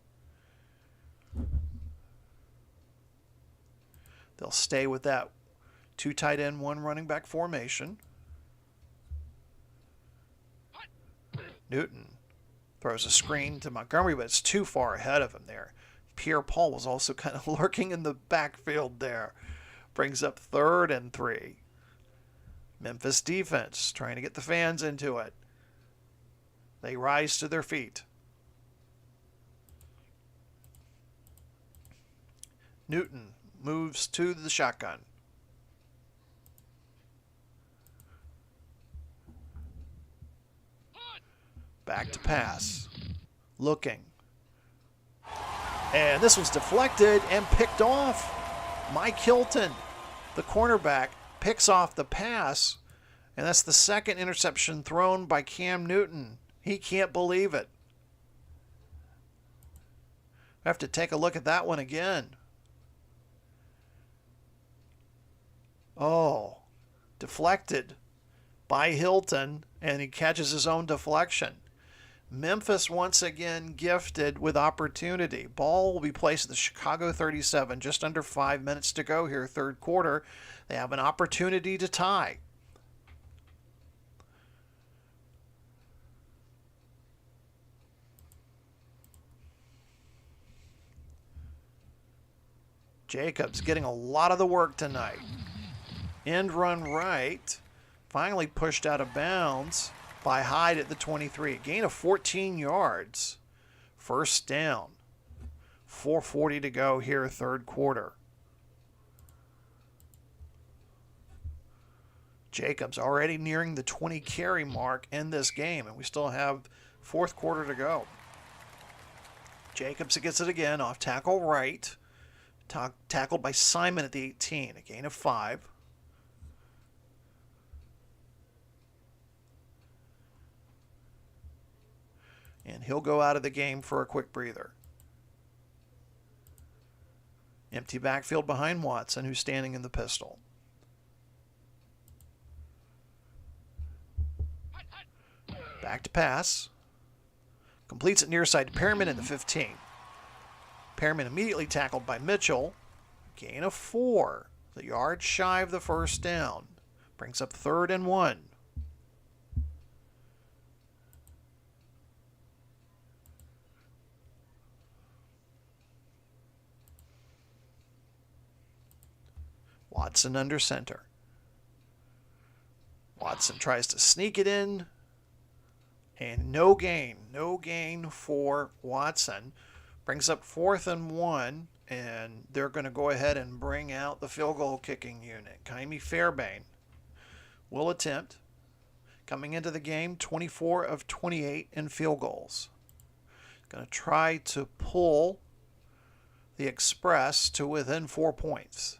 They'll stay with that 2 tight end, 1 running back formation. Newton throws a screen to Montgomery, but it's too far ahead of him there. Pierre-Paul was also kind of lurking in the backfield there. Brings up 3rd and 3. Memphis defense trying to get the fans into it. They rise to their feet. Newton moves to the shotgun. Back to pass. Looking. And this was deflected and picked off. Mike Hilton, the cornerback, picks off the pass, and that's the 2nd interception thrown by Cam Newton. He can't believe it. I have to take a look at that one again. Oh, deflected by Hilton, and he catches his own deflection. Memphis once again gifted with opportunity. Ball will be placed at the Chicago 37. Just under 5 minutes to go here, 3rd quarter. They have an opportunity to tie. Jacobs getting a lot of the work tonight. End run right. Finally pushed out of bounds by Hyde at the 23. Gain of 14 yards. 1st down. 4:40 to go here, 3rd quarter. Jacobs already nearing the 20 carry mark in this game, and we still have 4th quarter to go. Jacobs gets it again off tackle right. Tackled by Simon at the 18. A gain of 5. And he'll go out of the game for a quick breather. Empty backfield behind Watson, who's standing in the pistol. Back to pass. Completes it near side to Perriman in the 15. Perriman immediately tackled by Mitchell. Gain of 4. The yard shy of the 1st down. Brings up 3rd and 1. Watson under center. Watson tries to sneak it in. And no gain for Watson. Brings up 4th and 1. And they're going to go ahead and bring out the field goal kicking unit. Kaimi Fairbairn will attempt. Coming into the game, 24 of 28 in field goals. Going to try to pull the Express to within 4 points.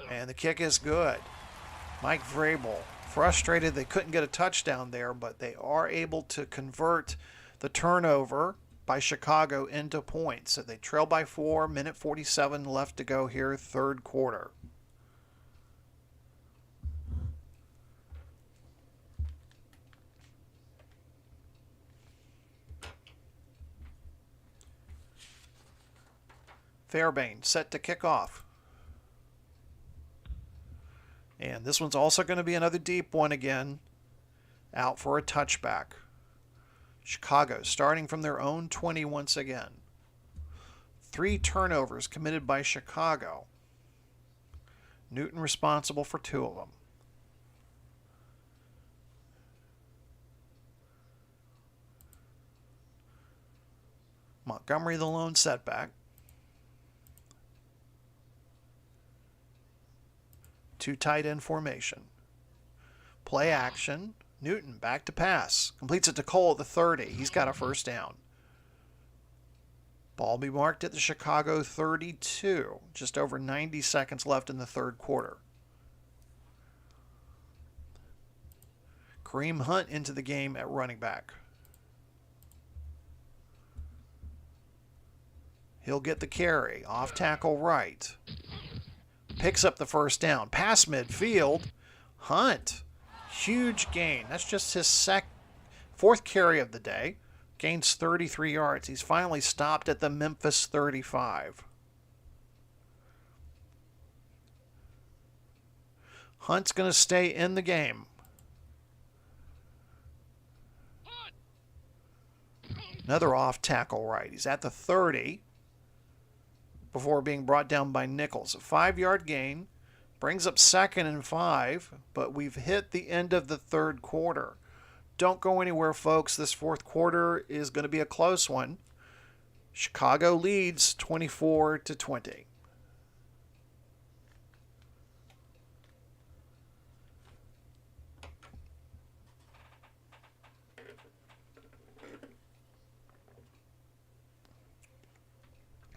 And the kick is good. Mike Vrabel, frustrated they couldn't get a touchdown there, but they are able to convert the turnover by Chicago into points. So they trail by 4, minute 47 left to go here, 3rd quarter. Fairbairn set to kick off. And this one's also going to be another deep one again. Out for a touchback. Chicago starting from their own 20 once again. 3 turnovers committed by Chicago. Newton responsible for 2 of them. Montgomery the lone setback. 2 tight end formation. Play action. Newton back to pass. Completes it to Cole at the 30. He's got a first down. Ball be marked at the Chicago 32. Just over 90 seconds left in the third quarter. Kareem Hunt into the game at running back. He'll get the carry. Off tackle right. Picks up the first down. Pass midfield. Hunt. Huge gain. That's just his fourth carry of the day. Gains 33 yards. He's finally stopped at the Memphis 35. Hunt's going to stay in the game. Another off tackle right. He's at the 30 before being brought down by Nichols. A 5-yard gain. Brings up 2nd and 5, but we've hit the end of the third quarter. Don't go anywhere, folks. This fourth quarter is going to be a close one. Chicago leads 24-20.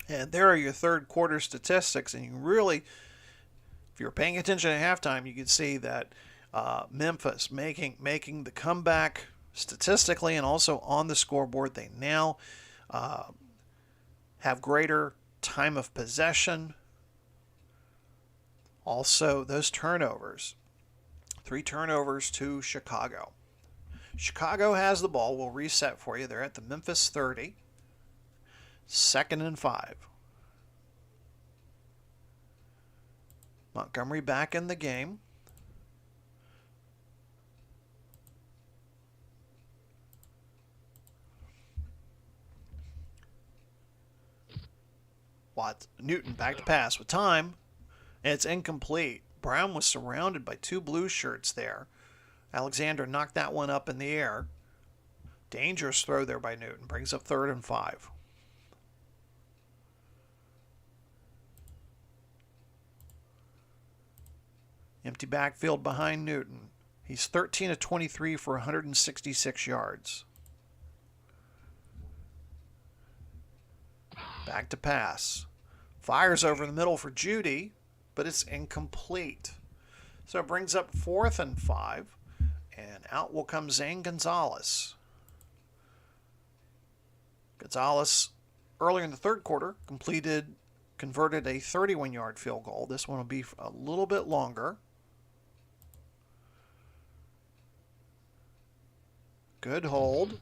And there are your third quarter statistics, and you really, if you're paying attention at halftime, you can see that Memphis making the comeback statistically and also on the scoreboard. They now have greater time of possession. Also, those turnovers. 3 turnovers to Chicago. Chicago has the ball. We'll reset for you. They're at the Memphis 30. 2nd and 5. Montgomery back in the game. Newton back to pass with time. And it's incomplete. Brown was surrounded by 2 blue shirts there. Alexander knocked that one up in the air. Dangerous throw there by Newton. Brings up 3rd and 5. Empty backfield behind Newton. He's 13 of 23 for 166 yards. Back to pass. Fires over the middle for Judy, but it's incomplete. So it brings up 4th and 5, and out will come Zane Gonzalez. Gonzalez, earlier in the third quarter, converted a 31-yard field goal. This one will be a little bit longer. Good hold.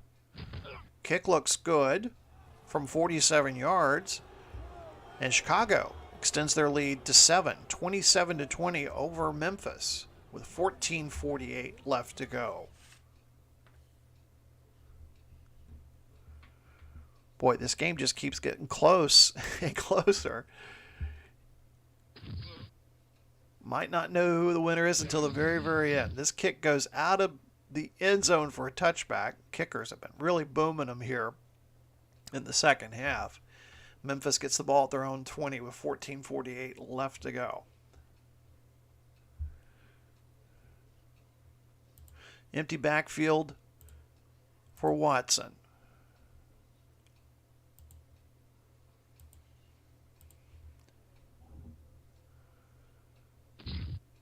Kick looks good from 47 yards. And Chicago extends their lead to 7, 27-20 over Memphis with 14:48 left to go. Boy, this game just keeps getting close and closer. Might not know who the winner is until the very, very end. This kick goes out of the end zone for a touchback. Kickers have been really booming them here in the second half. Memphis gets the ball at their own 20 with 14:48 left to go. Empty backfield for Watson.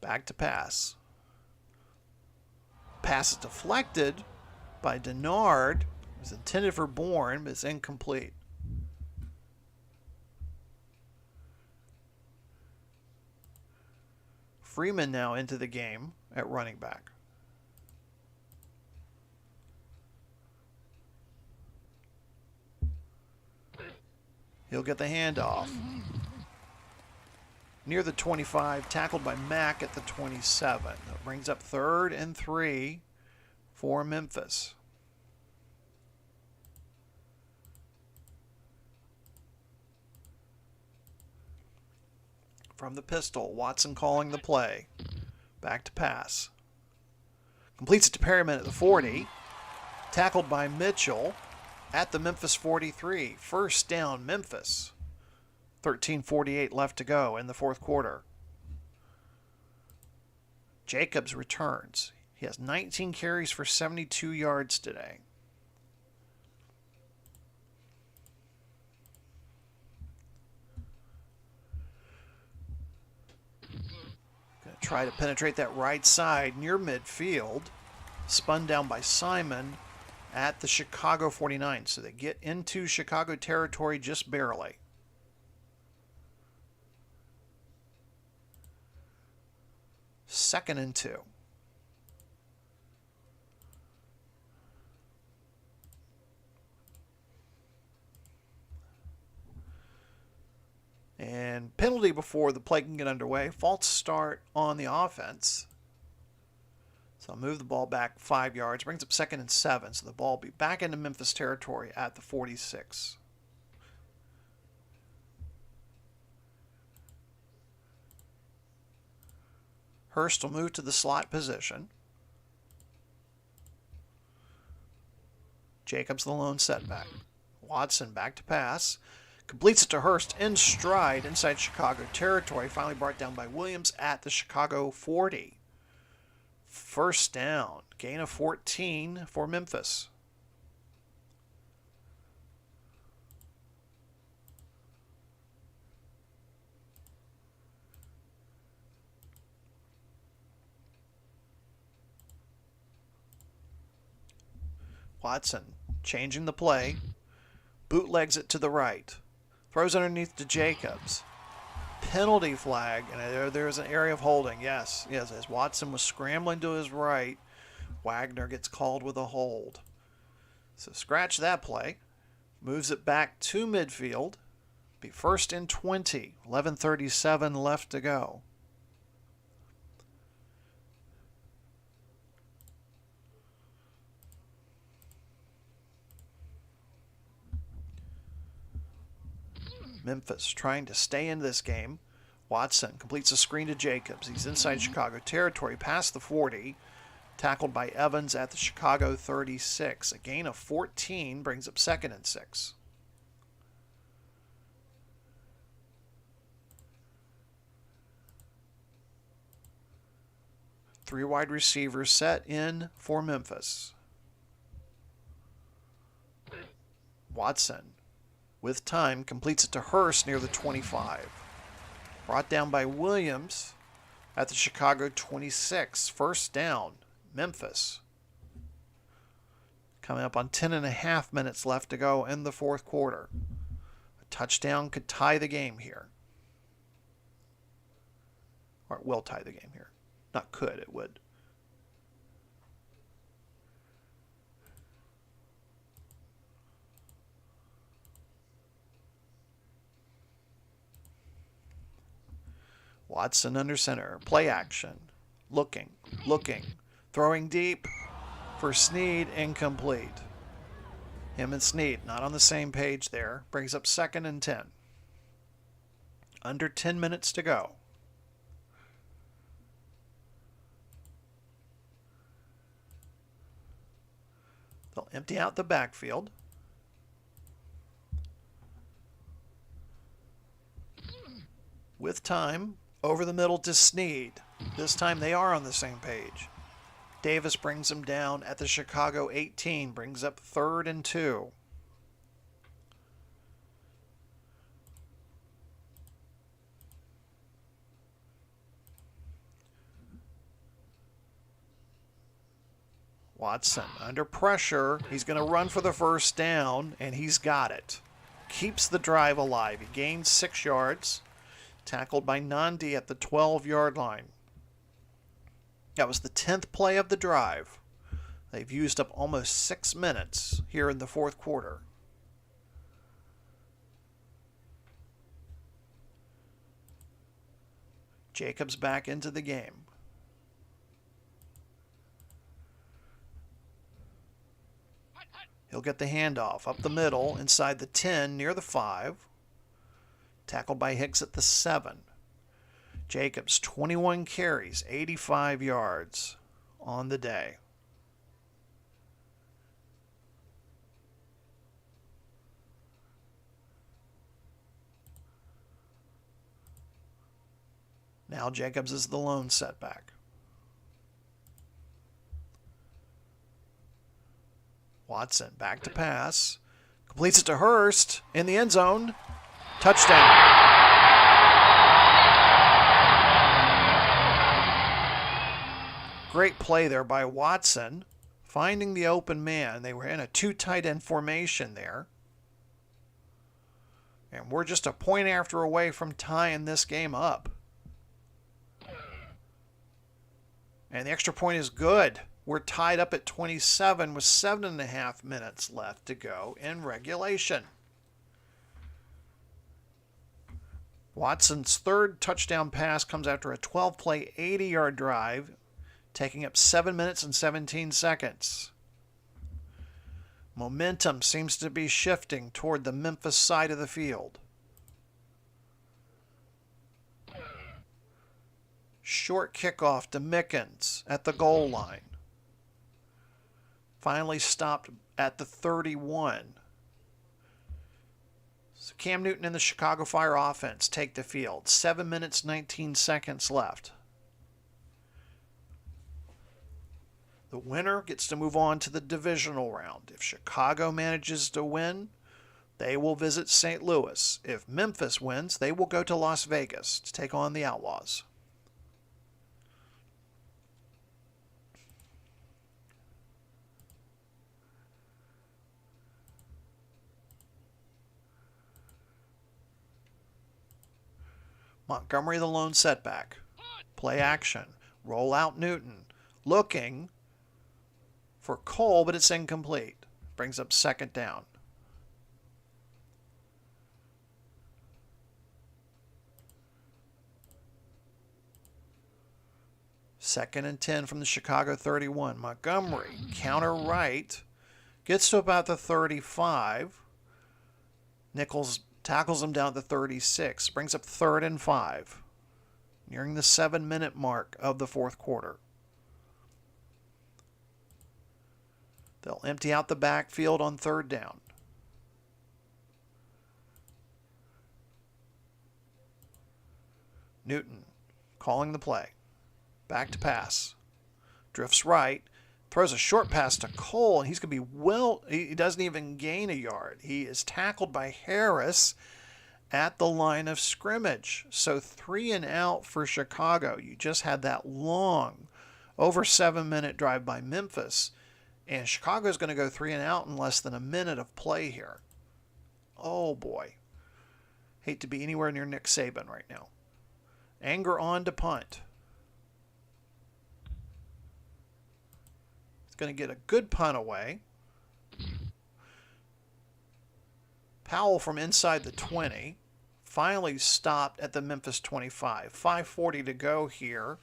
Back to pass. Pass is deflected by Denard. It was intended for Bourne, but it's incomplete. Freeman now into the game at running back. He'll get the handoff. Near the 25, tackled by Mack at the 27. That brings up 3rd and 3 for Memphis. From the pistol, Watson calling the play. Back to pass. Completes it to Perryman at the 40. Tackled by Mitchell at the Memphis 43. First down, Memphis. 13:48 left to go in the fourth quarter. Jacobs returns. He has 19 carries for 72 yards today. Going to try to penetrate that right side near midfield. Spun down by Simon at the Chicago 49. So they get into Chicago territory just barely. Second and 2. And penalty before the play can get underway. False start on the offense. So I'll move the ball back 5 yards. Brings up 2nd and 7. So the ball will be back into Memphis territory at the 46. Hurst will move to the slot position. Jacobs the lone setback. Watson back to pass. Completes it to Hurst in stride inside Chicago territory. Finally brought down by Williams at the Chicago 40. First down. Gain of 14 for Memphis. Watson changing the play. Bootlegs it to the right. Throws underneath to Jacobs. Penalty flag, and there's an area of holding. Yes, as Watson was scrambling to his right, Wagner gets called with a hold. So scratch that play. Moves it back to midfield. Be first and 20. 11:37 left to go. Memphis trying to stay in this game. Watson completes a screen to Jacobs. He's inside Chicago territory, past the 40. Tackled by Evans at the Chicago 36. A gain of 14 brings up 2nd and 6. Three wide receivers set in for Memphis. Watson, with time, completes it to Hurst near the 25. Brought down by Williams at the Chicago 26. First down, Memphis. Coming up on 10.5 minutes left to go in the fourth quarter. A touchdown could tie the game here. Or it will tie the game here. Not could, it would. Watson under center. Play action. Looking. Throwing deep for Snead. Incomplete. Him and Snead not on the same page there. Brings up 2nd and 10. Under 10 minutes to go. They'll empty out the backfield. With time, over the middle to Snead. This time they are on the same page. Davis brings him down at the Chicago 18, brings up 3rd and 2. Watson under pressure. He's going to run for the first down, and he's got it. Keeps the drive alive. He gains 6 yards. Tackled by Nandi at the 12-yard line. That was the 10th play of the drive. They've used up almost 6 minutes here in the fourth quarter. Jacobs back into the game. He'll get the handoff up the middle inside the 10 near the 5. Tackled by Hicks at the 7. Jacobs, 21 carries, 85 yards on the day. Now Jacobs is the lone setback. Watson back to pass. Completes it to Hurst in the end zone. Touchdown. Great play there by Watson, finding the open man. They were in a 2 tight end formation there. And we're just a point after away from tying this game up. And the extra point is good. We're tied up at 27 with 7.5 minutes left to go in regulation. Watson's third touchdown pass comes after a 12-play, 80-yard drive, taking up 7 minutes and 17 seconds. Momentum seems to be shifting toward the Memphis side of the field. Short kickoff to Mickens at the goal line. Finally stopped at the 31. So Cam Newton and the Chicago Fire offense take the field. 7 minutes, 19 seconds left. The winner gets to move on to the divisional round. If Chicago manages to win, they will visit St. Louis. If Memphis wins, they will go to Las Vegas to take on the Outlaws. Montgomery the lone setback. Play action. Roll out Newton. Looking for Cole, but it's incomplete. Brings up second down. Second and 10 from the Chicago 31. Montgomery, counter right. Gets to about the 35. Nichols tackles him down at the 36. Brings up 3rd and 5. Nearing the 7-minute mark of the fourth quarter. They'll empty out the backfield on 3rd down. Newton calling the play. Back to pass. Drifts right. Throws a short pass to Cole, and he's going to be he doesn't even gain a yard. He is tackled by Harris at the line of scrimmage. So 3 and out for Chicago. You just had that long, over 7-minute drive by Memphis. And Chicago's going to go 3 and out in less than a minute of play here. Oh, boy. Hate to be anywhere near Nick Saban right now. Anger on to punt. It's going to get a good punt away. Powell from inside the 20. Finally stopped at the Memphis 25. 5:40 to go here.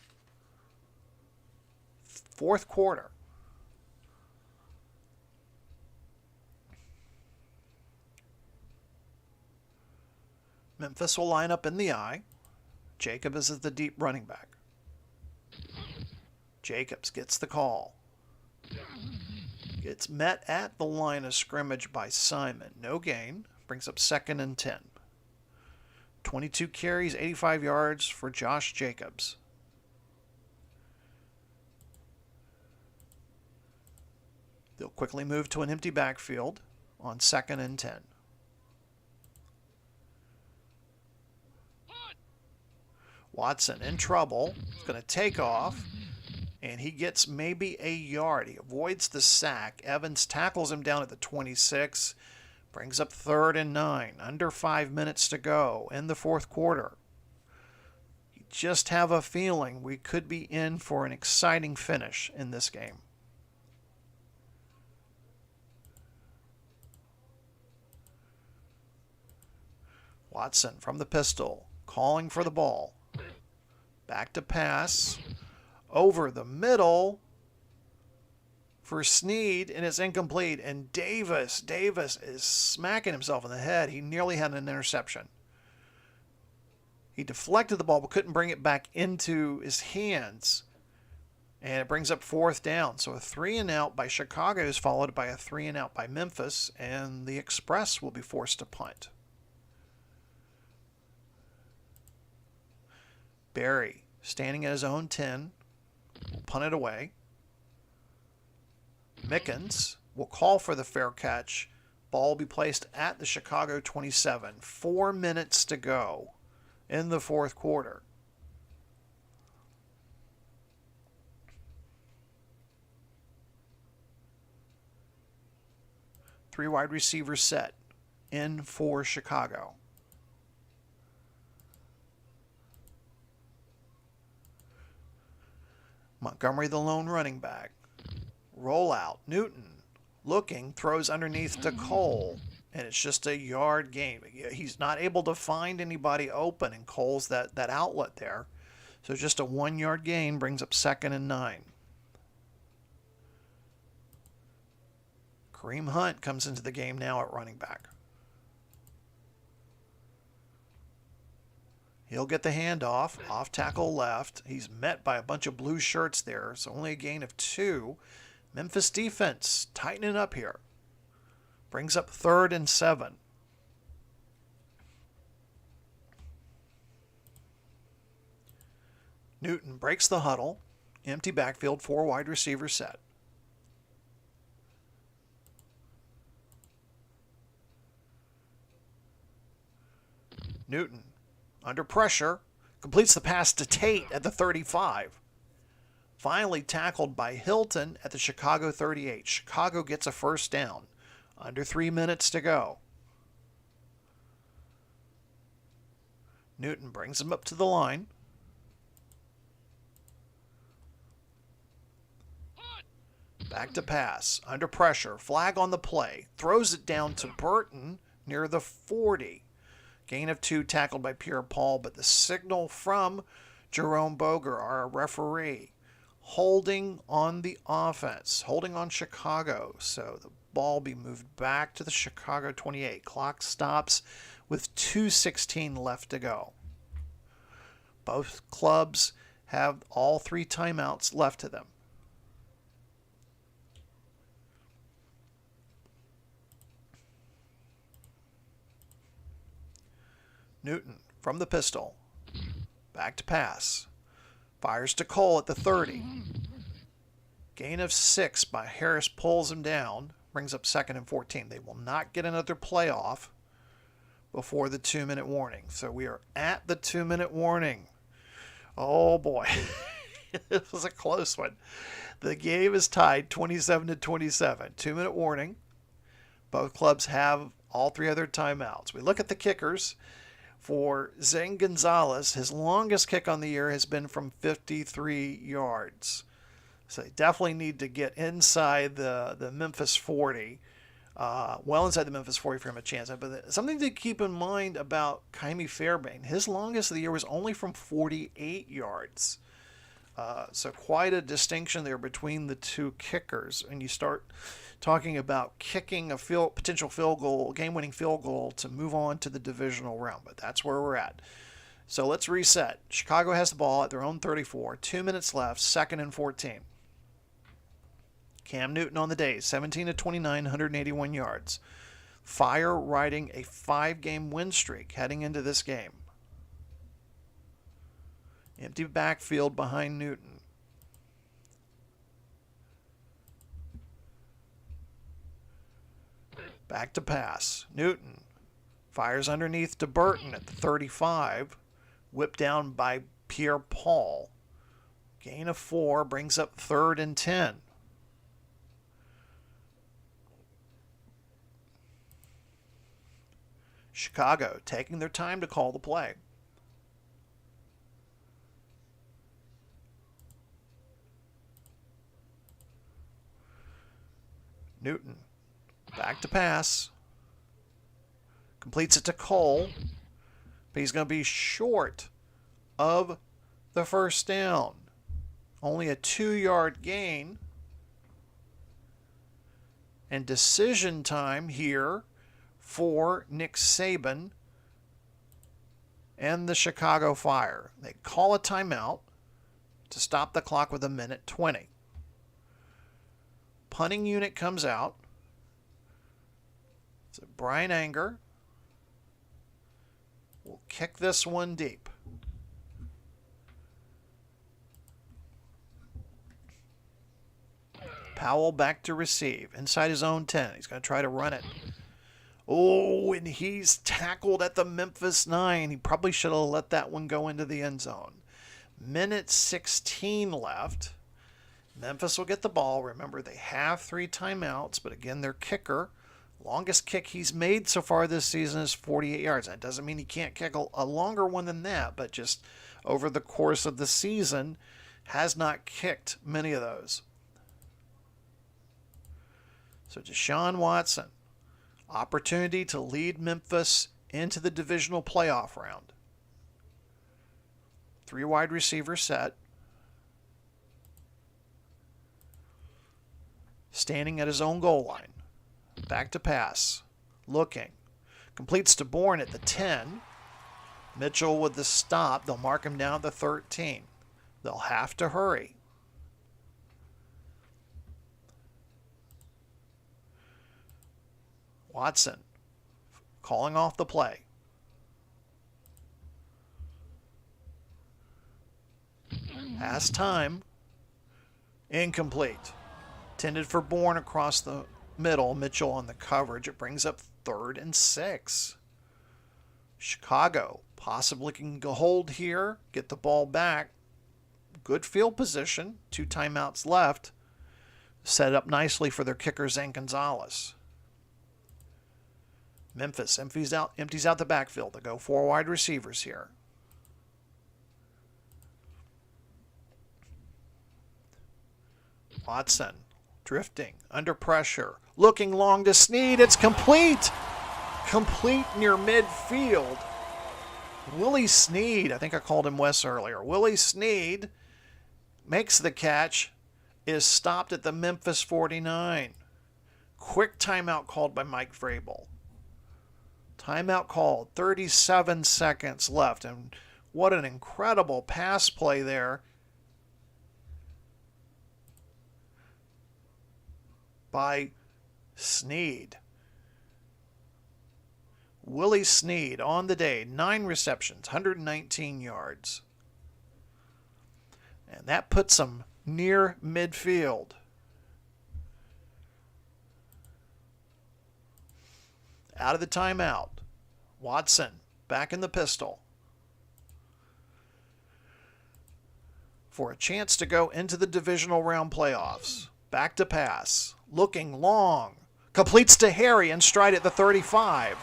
Fourth quarter. Memphis will line up in the I. Jacobs is the deep running back. Jacobs gets the call. Gets met at the line of scrimmage by Simon. No gain. Brings up 2nd and 10. 22 carries, 85 yards for Josh Jacobs. They'll quickly move to an empty backfield on 2nd and 10. Watson in trouble. He's going to take off, and he gets maybe a yard. He avoids the sack. Evans tackles him down at the 26. Brings up 3rd and 9. Under 5 minutes to go in the fourth quarter. You just have a feeling we could be in for an exciting finish in this game. Watson from the pistol, calling for the ball. Back to pass. Over the middle for Snead, and it's incomplete. And Davis is smacking himself in the head. He nearly had an interception. He deflected the ball but couldn't bring it back into his hands. And it brings up 4th down. So a 3 and out by Chicago is followed by a 3 and out by Memphis, and the Express will be forced to punt. Barry, standing at his own 10, will punt it away. Mickens will call for the fair catch. Ball will be placed at the Chicago 27. 4 minutes to go in the fourth quarter. Three wide receivers set in for Chicago. Montgomery, the lone running back. Roll out. Newton looking, throws underneath to Cole, and it's just a yard gain. He's not able to find anybody open, and Cole's that outlet there. So just a 1 yard gain brings up 2nd and 9. Kareem Hunt comes into the game now at running back. He'll get the handoff, off tackle left. He's met by a bunch of blue shirts there, so only a gain of 2. Memphis defense tightening up here. Brings up 3rd and 7. Newton breaks the huddle. Empty backfield, 4 wide receivers set. Newton, under pressure, completes the pass to Tate at the 35. Finally tackled by Hilton at the Chicago 38. Chicago gets a first down. Under 3 minutes to go. Newton brings him up to the line. Back to pass. Under pressure. Flag on the play. Throws it down to Burton near the 40. Gain of 2 tackled by Pierre Paul, but the signal from Jerome Boger, our referee, holding on the offense, holding on Chicago. So the ball be moved back to the Chicago 28. Clock stops with 2:16 left to go. Both clubs have all 3 timeouts left to them. Newton from the pistol. Back to pass. Fires to Cole at the 30. Gain of 6 by Harris pulls him down. Brings up 2nd and 14. They will not get another playoff before the 2-minute warning. So we are at the 2-minute warning. Oh boy. This was a close one. The game is tied 27-27. 2-minute warning. Both clubs have all 3 other timeouts. We look at the kickers. For Zane Gonzalez, his longest kick on the year has been from 53 yards. So they definitely need to get inside the Memphis 40, well inside the Memphis 40 for him a chance. But something to keep in mind about Kaimi Fairbairn, his longest of the year was only from 48 yards. So quite a distinction there between the 2 kickers. And you start talking about kicking a potential field goal, game-winning field goal to move on to the divisional round. But that's where we're at. So let's reset. Chicago has the ball at their own 34. 2 minutes left, 2nd and 14. Cam Newton on the day, 17-29, 181 yards. Fire riding a 5-game win streak heading into this game. Empty backfield behind Newton. Back to pass. Newton fires underneath to Burton at the 35. Whipped down by Pierre Paul. Gain of 4 brings up 3rd and 10. Chicago taking their time to call the play. Newton back to pass. Completes it to Cole. But he's going to be short of the first down. Only a 2-yard gain. And decision time here for Nick Saban and the Chicago Fire. They call a timeout to stop the clock with 1:20. Punting unit comes out. So Brian Anger will kick this one deep. Powell back to receive. Inside his own 10. He's going to try to run it. Oh, and he's tackled at the Memphis 9. He probably should have let that one go into the end zone. Minute 16 left. Memphis will get the ball. Remember, they have 3 timeouts, but again, their kicker, longest kick he's made so far this season is 48 yards. That doesn't mean he can't kick a longer one than that, but just over the course of the season, has not kicked many of those. So Deshaun Watson, opportunity to lead Memphis into the divisional playoff round. 3 wide receivers set. Standing at his own goal line. Back to pass. Looking. Completes to Bourne at the 10. Mitchell with the stop. They'll mark him down at the 13. They'll have to hurry. Watson calling off the play. Pass time. Incomplete. Intended for Bourne across the middle. Mitchell on the coverage. It brings up 3rd and 6. Chicago possibly can hold here, get the ball back. Good field position. 2 timeouts left. Set up nicely for their kicker, Zane Gonzalez. Memphis empties out the backfield. They go 4 wide receivers here. Watson drifting, under pressure, looking long to Snead. It's complete. Complete near midfield. Willie Snead, I think I called him Wes earlier. Willie Snead makes the catch, is stopped at the Memphis 49. Quick timeout called by Mike Vrabel. Timeout called, 37 seconds left. And what an incredible pass play there by Snead. Willie Snead on the day, 9 receptions, 119 yards. And that puts him near midfield. Out of the timeout. Watson back in the pistol. For a chance to go into the divisional round playoffs. Back to pass. Looking long. Completes to Harry in stride at the 35.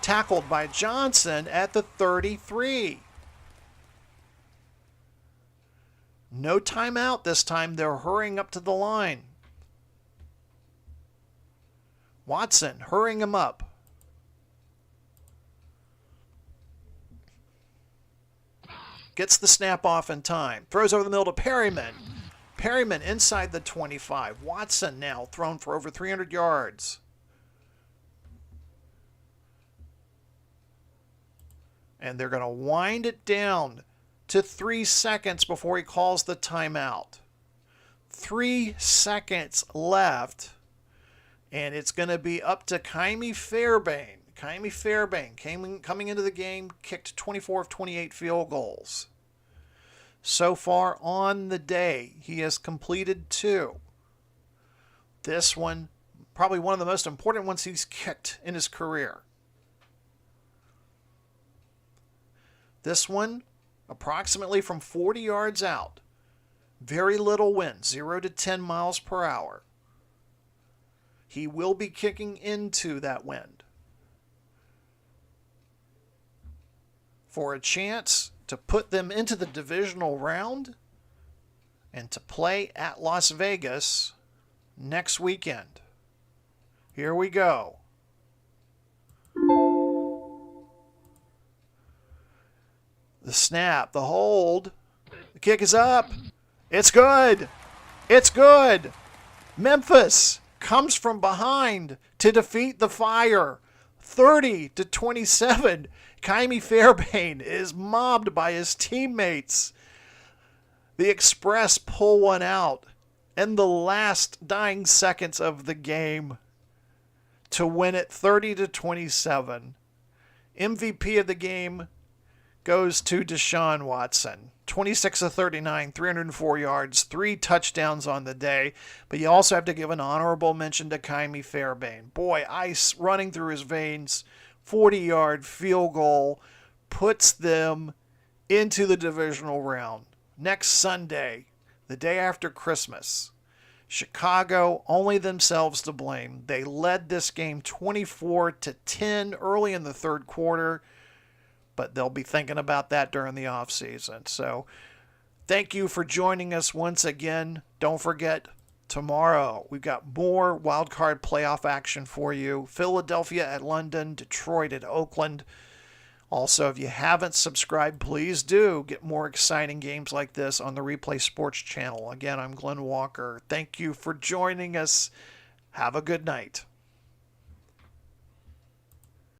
Tackled by Johnson at the 33. No timeout this time. They're hurrying up to the line. Watson hurrying him up. Gets the snap off in time. Throws over the middle to Perryman. Perryman inside the 25. Watson now thrown for over 300 yards. And they're going to wind it down to 3 seconds before he calls the timeout. 3 seconds left. And it's going to be up to Kaimi Fairbairn. Kaimi Fairbairn coming into the game, kicked 24 of 28 field goals. So far on the day, he has completed 2. This one, probably one of the most important ones he's kicked in his career. This one, approximately from 40 yards out. Very little wind, 0 to 10 miles per hour. He will be kicking into that wind. For a chance to put them into the divisional round and to play at Las Vegas next weekend. Here we go. The snap, the hold, the kick is up. It's good. It's good. Memphis comes from behind to defeat the Fire. 30-27. Kaimi Fairbairn is mobbed by his teammates. The Express pull one out in the last dying seconds of the game to win it 30-27. MVP of the game goes to Deshaun Watson. 26 of 39, 304 yards, 3 touchdowns on the day. But you also have to give an honorable mention to Kaimi Fairbairn. Boy, ice running through his veins. 40-yard field goal puts them into the divisional round. Next Sunday, the day after Christmas, Chicago, only themselves to blame. They led this game 24-10 early in the third quarter, but they'll be thinking about that during the offseason. So thank you for joining us once again. Don't forget, tomorrow we've got more wildcard playoff action for you. Philadelphia at London, Detroit at Oakland. Also, if you haven't subscribed, please do get more exciting games like this on the Replay Sports channel. Again, I'm Glenn Walker. Thank you for joining us. Have a good night.